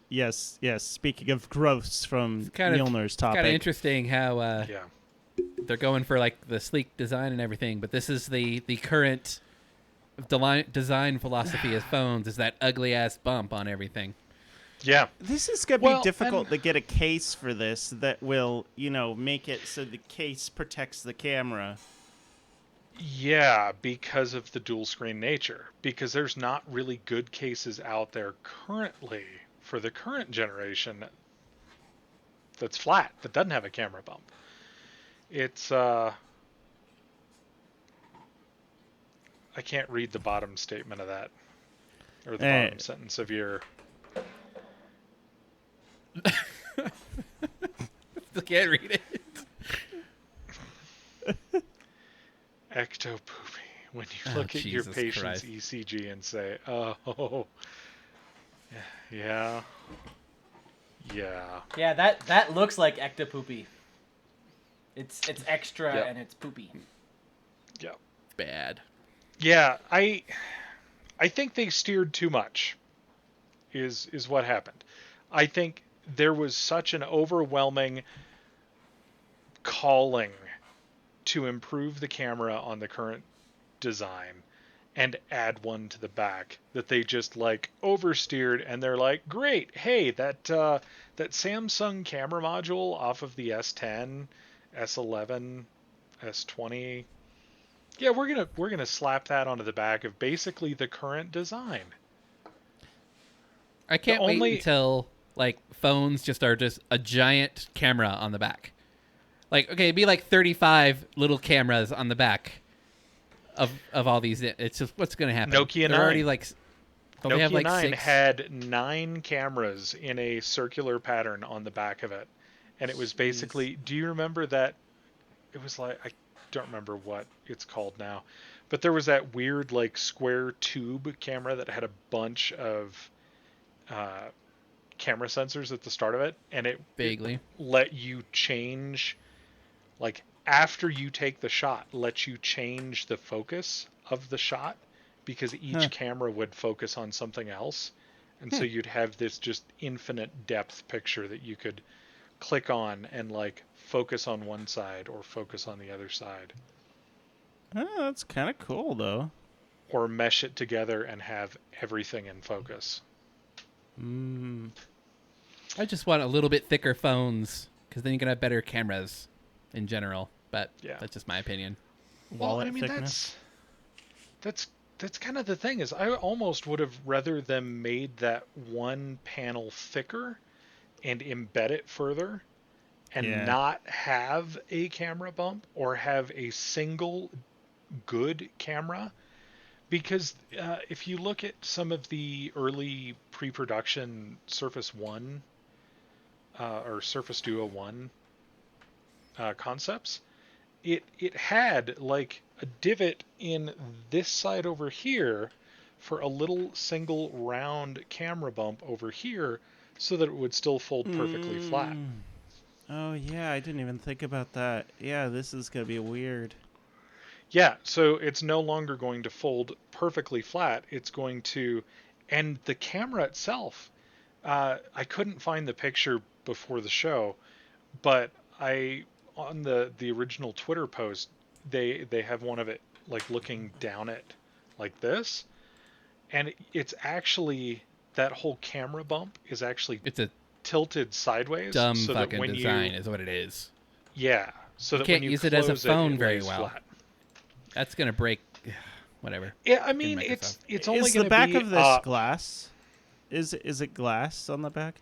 Yes. Speaking of growths from Mjolnir's topic. It's kind of interesting how they're going for like the sleek design and everything, but this is the current design philosophy of phones is that ugly ass bump on everything. Yeah. This is going to be difficult to get a case for this that will, make it so the case protects the camera. Yeah, because of the dual screen nature. Because there's not really good cases out there currently for the current generation that's flat, that doesn't have a camera bump. It's I can't read the bottom statement of that, or the bottom sentence of your. I can't read it. Ectopoopy. When you look at your patient's ECG and say, "Oh, yeah." Yeah, that looks like ectopoopy. It's extra and it's poopy. Yeah. Bad. Yeah, I think they steered too much. Is what happened. I think there was such an overwhelming calling to improve the camera on the current design and add one to the back that they just like oversteered, and they're like, great, hey, that Samsung camera module off of the S10, S11, S20, yeah, we're gonna slap that onto the back of basically the current design. I can't wait until like phones just are just a giant camera on the back. Like, okay, it'd be like 35 little cameras on the back of all these. It's just what's going to happen. Nokia 9. Already like Nokia have like 9 6? had 9 cameras in a circular pattern on the back of it. And it was basically, do you remember that? It was like, I don't remember what it's called now, but there was that weird like square tube camera that had a bunch of camera sensors at the start of it, and it let you change, like after you take the shot, let you change the focus of the shot, because each camera would focus on something else, and so you'd have this just infinite depth picture that you could click on and like focus on one side or focus on the other side. Oh, that's kind of cool though. Or mesh it together and have everything in focus. I just want a little bit thicker phones because then you can have better cameras in general. But that's just my opinion. Well, I mean, that's kind of the thing, is I almost would have rather them made that one panel thicker and embed it further and not have a camera bump or have a single good camera. Because if you look at some of the early pre-production Surface 1 or Surface Duo 1 concepts, it had like a divot in this side over here for a little single round camera bump over here so that it would still fold perfectly flat. Oh yeah, I didn't even think about that. Yeah, this is going to be weird. Yeah, so it's no longer going to fold perfectly flat. It's going to, and the camera itself, I couldn't find the picture before the show, but on the original Twitter post, they have one of it like looking down at like this, and it's actually, that whole camera bump is actually tilted sideways. Dumb so fucking that when design is what it is. Yeah, so you that can't when you use it as a phone very lays well. Flat. That's gonna break. Whatever. Yeah, I mean, it's only going to be the back of this glass. Is it glass on the back?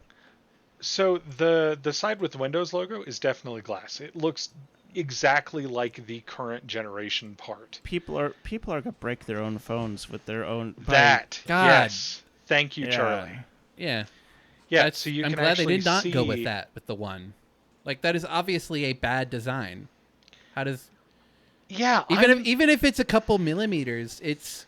So the side with the Windows logo is definitely glass. It looks exactly like the current generation part. People are gonna break their own phones with their own. That, God. yes. Thank you, Yeah. Charlie. Yeah. Yeah, so you I'm can glad they actually did not go with see- that with the one. Like that is obviously a bad design. How does Yeah, even if it's a couple millimeters, it's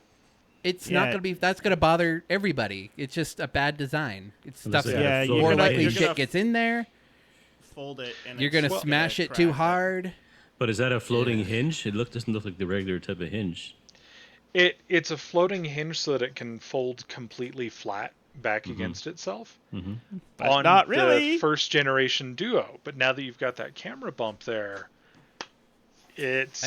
not Yeah. gonna be that's gonna bother everybody. It's just a bad design. It's Unless stuff. they had a Yeah, floating More gonna- likely you're hinge. shit gonna gets in there. Fold it, and You're gonna smash it too hard. But is that a floating Yeah. hinge? It doesn't look like the regular type of hinge. it's a floating hinge so that it can fold completely flat back against itself. But On not the really. first generation Duo. But now that you've got that camera bump there, it's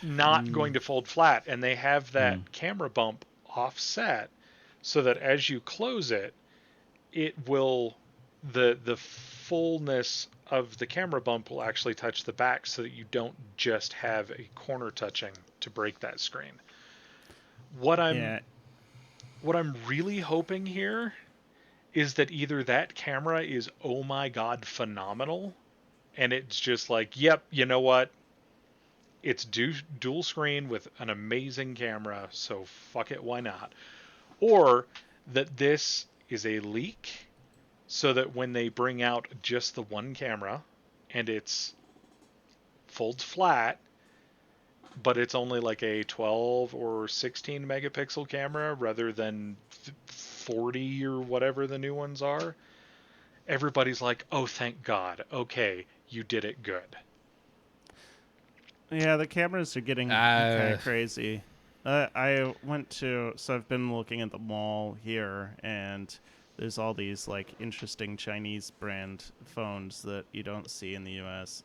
not going to fold flat, and they have that camera bump offset so that as you close it, it will the fullness of the camera bump will actually touch the back so that you don't just have a corner touching to break that screen. What I'm really hoping here is that either that camera is oh my god phenomenal and it's just like, yep, you know what? It's dual screen with an amazing camera, so fuck it, why not? Or that this is a leak so that when they bring out just the one camera and it's folds flat, but it's only like a 12 or 16 megapixel camera rather than 40 or whatever the new ones are, everybody's like, oh, thank God. Okay, you did it good. Yeah, the cameras are getting kind of crazy. I've been looking at the mall here, and there's all these like interesting Chinese brand phones that you don't see in the U.S.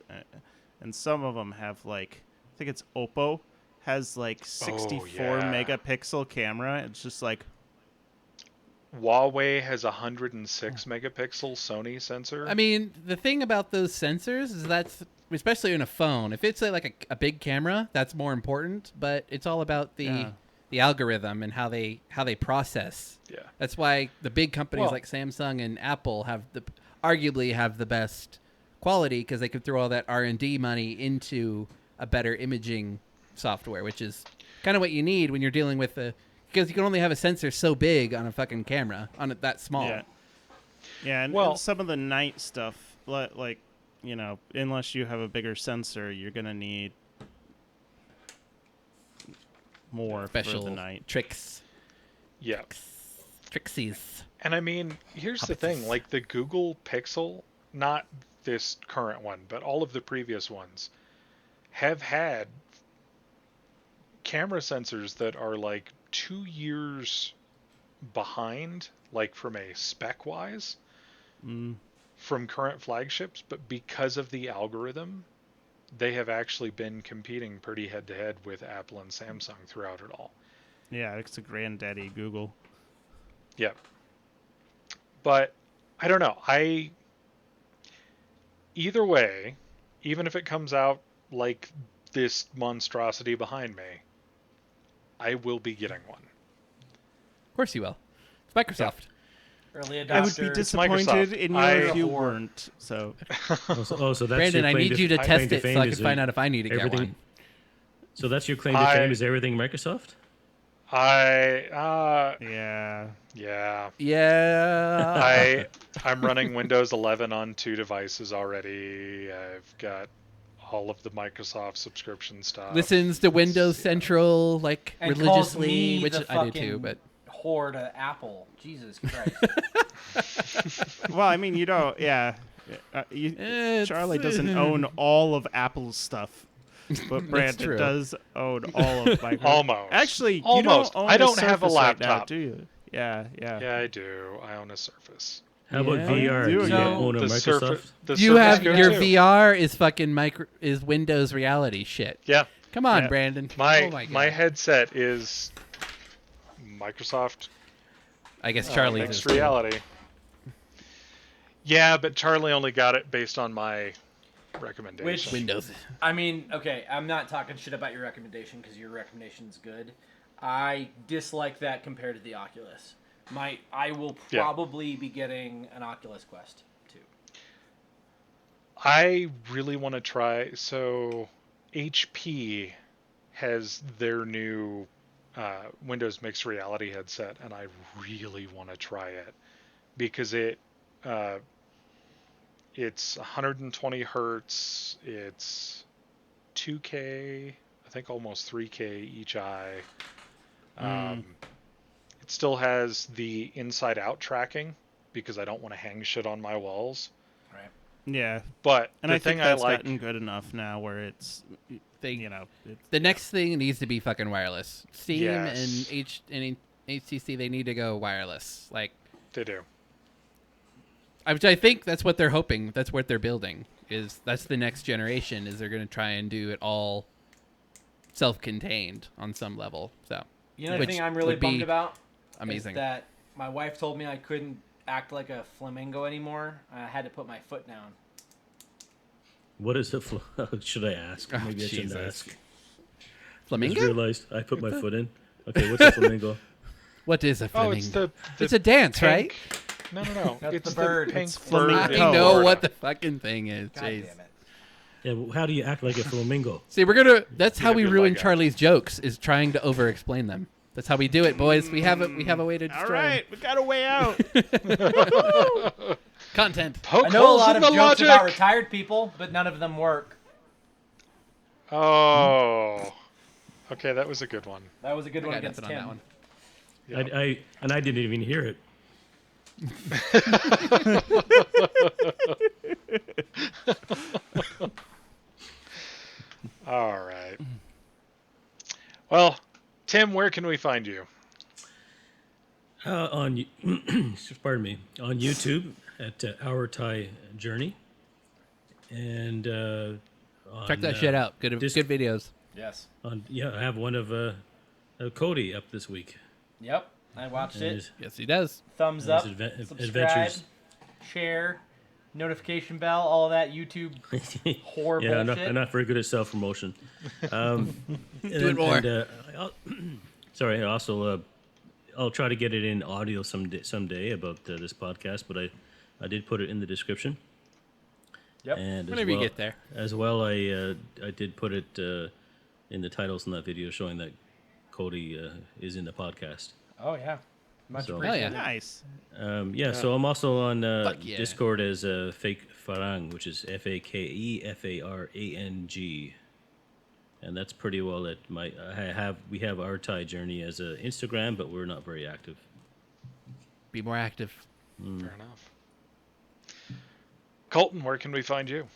And some of them have like, I think it's Oppo, has like 64 megapixel camera. It's just like, Huawei has a 106 megapixel Sony sensor. I mean, the thing about those sensors is that's especially in a phone. If it's like a big camera, that's more important. But it's all about the algorithm and how they process. Yeah. That's why the big companies like Samsung and Apple arguably have the best quality because they could throw all that R&D money into a better imaging software, which is kind of what you need when you're dealing with because you can only have a sensor so big on a fucking camera on it that small. Yeah, and some of the night stuff, like, you know, unless you have a bigger sensor, you're gonna need more Special for the night tricks. Yeah. Trixies. And I mean, here's the thing, like the Google Pixel, not this current one, but all of the previous ones have had camera sensors that are like 2 years behind, like from a spec wise, from current flagships, but because of the algorithm, they have actually been competing pretty head to head with Apple and Samsung throughout it all. Yeah, it's a granddaddy Google. Yep. But I don't know. Either way, even if it comes out like this monstrosity behind me, I will be getting one. Of course you will. It's Microsoft. Early adopter. I would be disappointed in you if you Whore. weren't. So, So that's Brandon, your I claim need you to claim test it so fame I can is find out if I need to get everything. one. So that's your claim to fame is everything Microsoft? yeah. Yeah. I'm running Windows 11 on 2 devices already. I've got all of the Microsoft subscription stuff. Listens to Windows Central like And calls religiously, me which the I do too, fucking but whore to Apple. Jesus Christ. Well, I mean, you don't. Yeah. Charlie doesn't own all of Apple's stuff, but Brandon true. does own all of Microsoft. Almost. Actually, Almost. you don't own I don't a have a Surface right now, laptop. do you? Yeah. Yeah, I do. I own a Surface. How about Yeah. VR? Do you So, own a The Microsoft? Surface. The you Surface have Go your 2. VR is fucking is Windows reality shit. Yeah. Come on, Yeah. Brandon. My oh my God. my headset is Microsoft I guess Charlie mixed reality. Yeah, but Charlie only got it based on my recommendation. Which- Windows. I mean, okay, I'm not talking shit about your recommendation because your recommendation's good. I dislike that compared to the Oculus. I will Yeah. probably be getting an Oculus Quest 2. I really want to try. So, HP has their new Windows Mixed Reality headset, and I really want to try it because uh, it's 120 hertz. It's 2K, I think almost 3K each eye. It still has the inside-out tracking because I don't want to hang shit on my walls. Right. Yeah, But and the I thing think that's I like, gotten good enough now where it's, They- you know, it's, The next thing needs to be fucking wireless. Steam Yes. and HTC, they need to go wireless. Like, they do. which I think that's what they're hoping. That's what they're building. That's the next generation. Is they're going to try and do it all self-contained on some level. So You know the Which thing I'm really would be bummed about? amazing. Is that my wife told me I couldn't act like a flamingo anymore. I had to put my foot down. What is should I ask? Oh, Maybe I shouldn't Jesus. ask. I just Flamingo? realized I put my foot in. Okay, what's a flamingo? What is a Oh, flamingo? it's the It's a dance, pink- right? No. That's It's the bird. pink It's bird. flamingo. I in know Florida. what the fucking thing is. God Jeez. damn it. Yeah, well, how do you act like a flamingo? See, that's how have we your ruin leg out. Charlie's jokes, is trying to over-explain them. That's how we do it, boys. We have a way to all destroy 'em. right, we got a way out. Content. Poke I know a holes lot in of the jokes logic. about retired people, but none of them work. Oh. Okay, that was a good one. That was a good I one got against nothing on Tim. that one. Yeah. I didn't even hear it. All right. Well, Tim, where can we find you? On pardon me, on YouTube at Our Thai Journey, and Check that shit out. Good videos. Yes. I have one of Cody up this week. Yep. I watched And it. his- Yes, he does. Thumbs his up. adventures. Subscribe. Share. Notification bell. All of that YouTube horror Yeah, bullshit. I'm not very good at self promotion. Do it more. Sorry, also I'll try to get it in audio someday about this podcast, but I did put it in the description. Yep. And Whenever you get there. As well, I did put it in the titles in that video showing that Cody is in the podcast. Oh yeah. Much So- appreciated. yeah. Nice. So I'm also on Fuck yeah. Discord as Fake Farang, which is FakeFarang, and that's pretty well it. We have our Thai journey as a Instagram, but we're not very active. Be more active. Fair enough. Colton, where can we find you?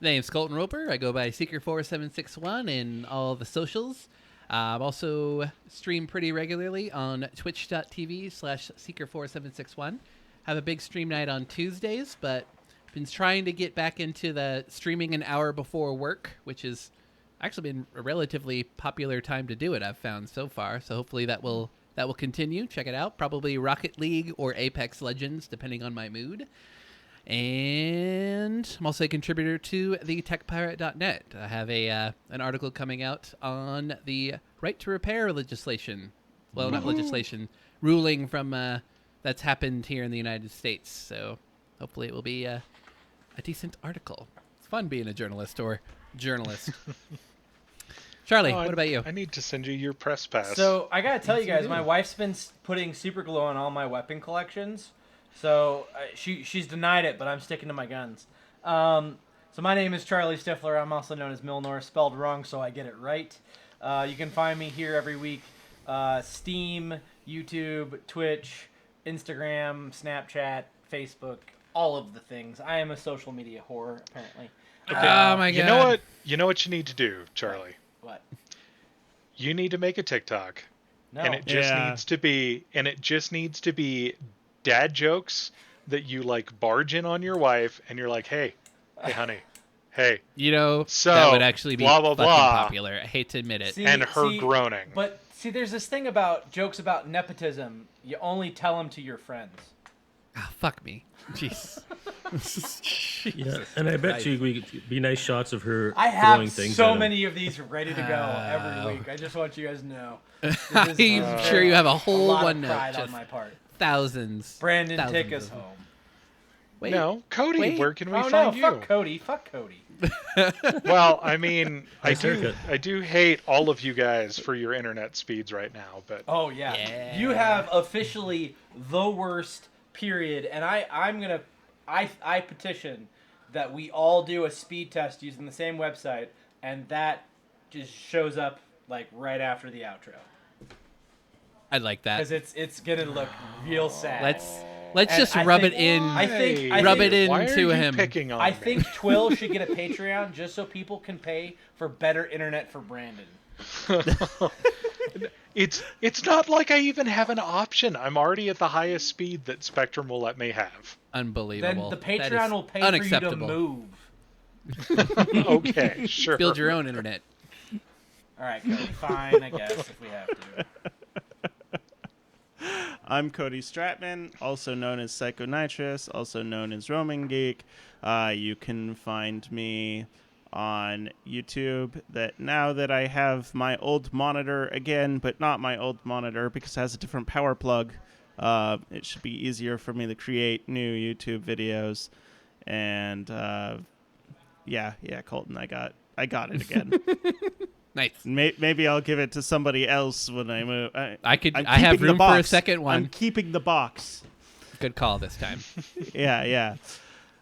Name's Colton Roper. I go by Seeker4761 in all the socials. I'm also stream pretty regularly on twitch.tv/Seeker4761. Have a big stream night on Tuesdays, but been trying to get back into the streaming an hour before work, which has actually been a relatively popular time to do it, I've found so far. So hopefully that will continue. Check it out. Probably Rocket League or Apex Legends, depending on my mood. And I'm also a contributor to the techpirate.net. I have an article coming out on the right to repair legislation. Well, not legislation, ruling from that's happened here in the United States. So hopefully it will be a decent article. It's fun being a journalist or journalist. Charlie, Oh, what about you? I need to send you your press pass. So I gotta tell you guys, my wife's been putting super glue on all my weapon collections. So she's denied it, but I'm sticking to my guns. So my name is Charlie Stiffler. I'm also known as Milnor, spelled wrong, so I get it right. You can find me here every week. Steam, YouTube, Twitch, Instagram, Snapchat, Facebook, all of the things. I am a social media whore, apparently. Oh my god. You know what you need to do, Charlie? What? You need to make a TikTok. No. And it just Yeah. needs to be dad jokes that you like barge in on your wife and you're like, hey honey, hey, You know, So, that would actually be blah, blah, fucking blah. popular. I hate to admit it. See, and her groaning. But see, there's this thing about jokes about nepotism. You only tell them to your friends. Ah, fuck me. Jeez. Yeah, and I bet you we could be nice shots of her I throwing have things so at him. many of these ready to go every week. I just want you guys to know. This I'm is, sure you have a whole lot of OneNote. pride on Just my part. thousands. Brandon, thousands take us of them. home. Wait, No, Cody, wait. where can we Oh find no, you? fuck Cody. Fuck Cody. Well, I mean, I Nice haircut. do hate all of you guys for your internet speeds right now, but Oh yeah. Yeah. You have officially the worst period, and I petition that we all do a speed test using the same website, and that just shows up like right after the outro, I like that. because it's gonna look real sad. Let's And just I rub think- it in. I think- rub it Why are into you him. picking on I me? think TWIL should get a Patreon just so people can pay for better internet for Brandon. It's not like I even have an option. I'm already at the highest speed that Spectrum will let me have. Unbelievable. Then the That Patreon is will pay for you to unacceptable. move. Okay, sure. Build your own internet. All right, Cody. Fine, I guess if we have to. I'm Cody Stratman, also known as Psychonitrous, also known as Roaming Geek. You can find me on YouTube. That now that I have my old monitor again, but not my old monitor because it has a different power plug, it should be easier for me to create new YouTube videos. And yeah, Colton, I got it again. Nice. Maybe I'll give it to somebody else when I move. I I'm have keeping the room for a box. second one. I'm keeping the box. Good call this time. Yeah.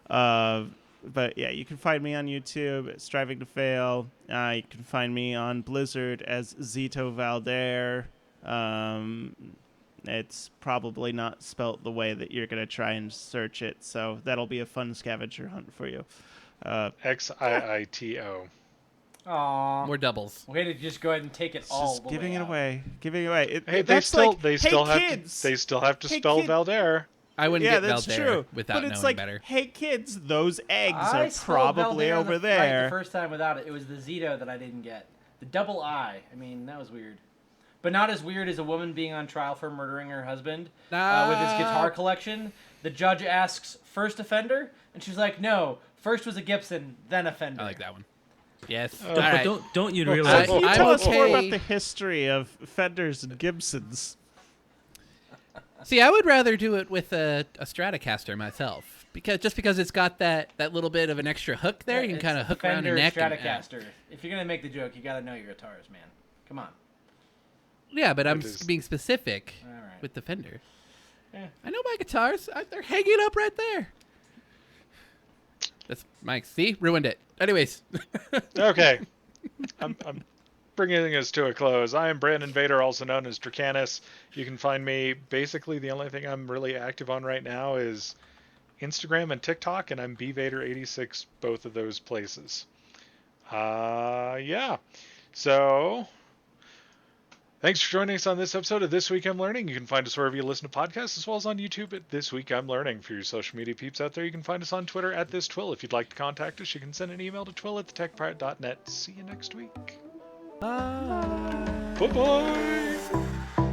But yeah, you can find me on YouTube, Striving to Fail. You can find me on Blizzard as Zito Valder. It's probably not spelt the way that you're going to try and search it, so that'll be a fun scavenger hunt for you. XIITO. Aww. More doubles. Way to just go ahead and take it all Just the giving way it out. away. Giving it away. Hey, They still kids. have to Hey, spell kid. Valder. I wouldn't Yeah, get that's Valder true. without But it's knowing like, better. hey kids, those eggs I are spelled probably Valder over right there. the first time without it. It was the Zito that I didn't get. The double I. I mean, that was weird. But not as weird as a woman being on trial for murdering her husband with his guitar collection. The judge asks, first offender? And she's like, no, first was a Gibson, then offender. I like that one. Yes. Oh, All But right. don't you I- realize? Can you I'm tell us more okay. about the history of Fenders and Gibsons? See, I would rather do it with a Stratocaster myself, because it's got that little bit of an extra hook there. You can It's kind of hook around Fender your neck. Stratocaster. If you're going to make the joke, you got to know your guitars, man. Come on. Yeah, but I'm It is- being specific All right. with the Fender. Yeah. I know my guitars. They're hanging up right there. That's Mike. See, ruined it. Anyways, Okay. I'm bringing us to a close. I am Brandon Vader, also known as Dracanis. You can find me, basically the only thing I'm really active on right now is Instagram and TikTok, and I'm bvader86, both of those places. Yeah. So, thanks for joining us on this episode of This Week I'm Learning. You can find us wherever you listen to podcasts, as well as on YouTube at This Week I'm Learning. For your social media peeps out there, you can find us on Twitter at ThisTwil. If you'd like to contact us, you can send an email to twil@thetechpirate.net. See you next week. bye. Bye-bye.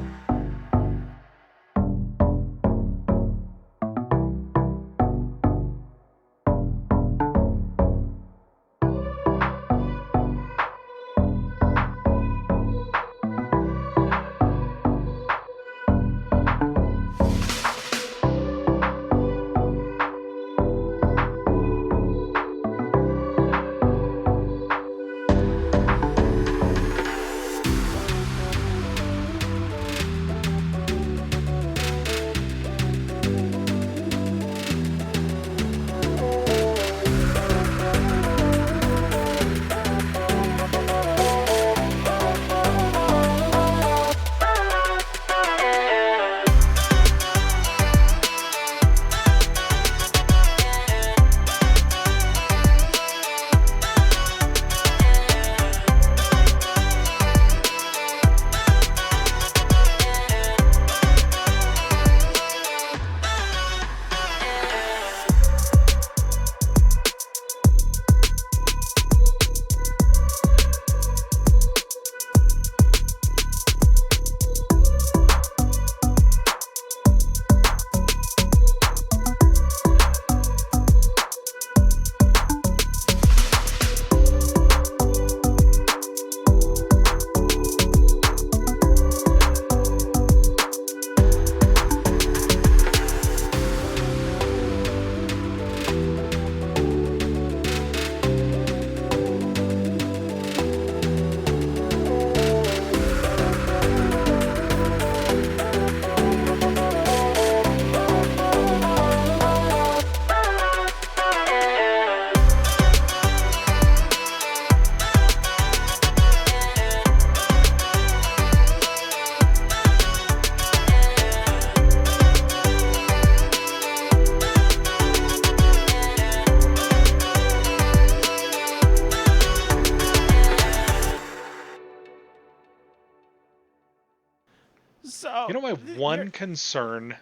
So You know my one concern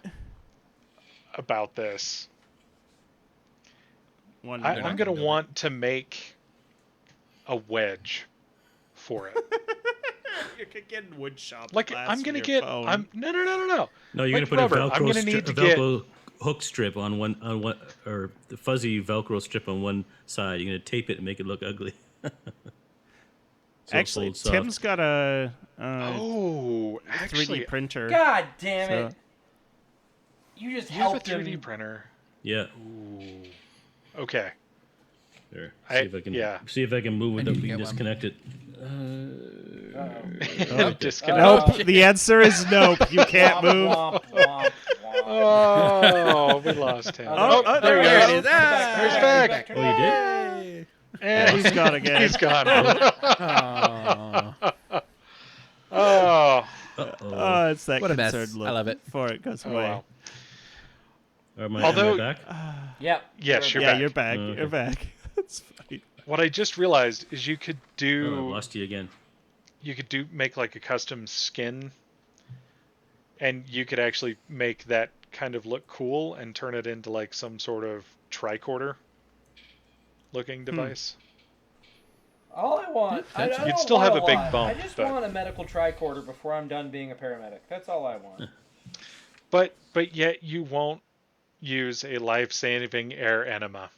about this? I'm going to want to make a wedge for it. You're getting wood shop. Like I'm going to get no. No, you're like gonna put rubber, I'm a going to need to get Velcro hook strip on one, or the fuzzy Velcro strip on one side. You're gonna tape it and make it look ugly. So Actually, Tim's got a 3D printer. God damn it! You just you have a helped 3D him. printer. Yeah. Ooh. Okay. There. See if I can move without being disconnected. Disconnect. Nope. The answer is nope. You can't move. Womp, womp, womp. Oh, we lost him. There he goes. is. He's back. Oh, you did? And He's gone again. He's gone. Oh, Uh-oh. it's that What a mess. concerned look. I love it. Before it goes Oh, away. wow. Am I Although- back? Yep. Yes, you're Yeah, back. you're back. Okay. You're back. That's funny. What I just realized is you could Oh, I do lost you again. make like a custom skin, and you could actually make that kind of look cool and turn it into like some sort of tricorder looking device. All I want, I You'd don't still want have a big lot. bump, I just but- want a medical tricorder before I'm done being a paramedic. That's all I want. But yet you won't use a life-saving air enema.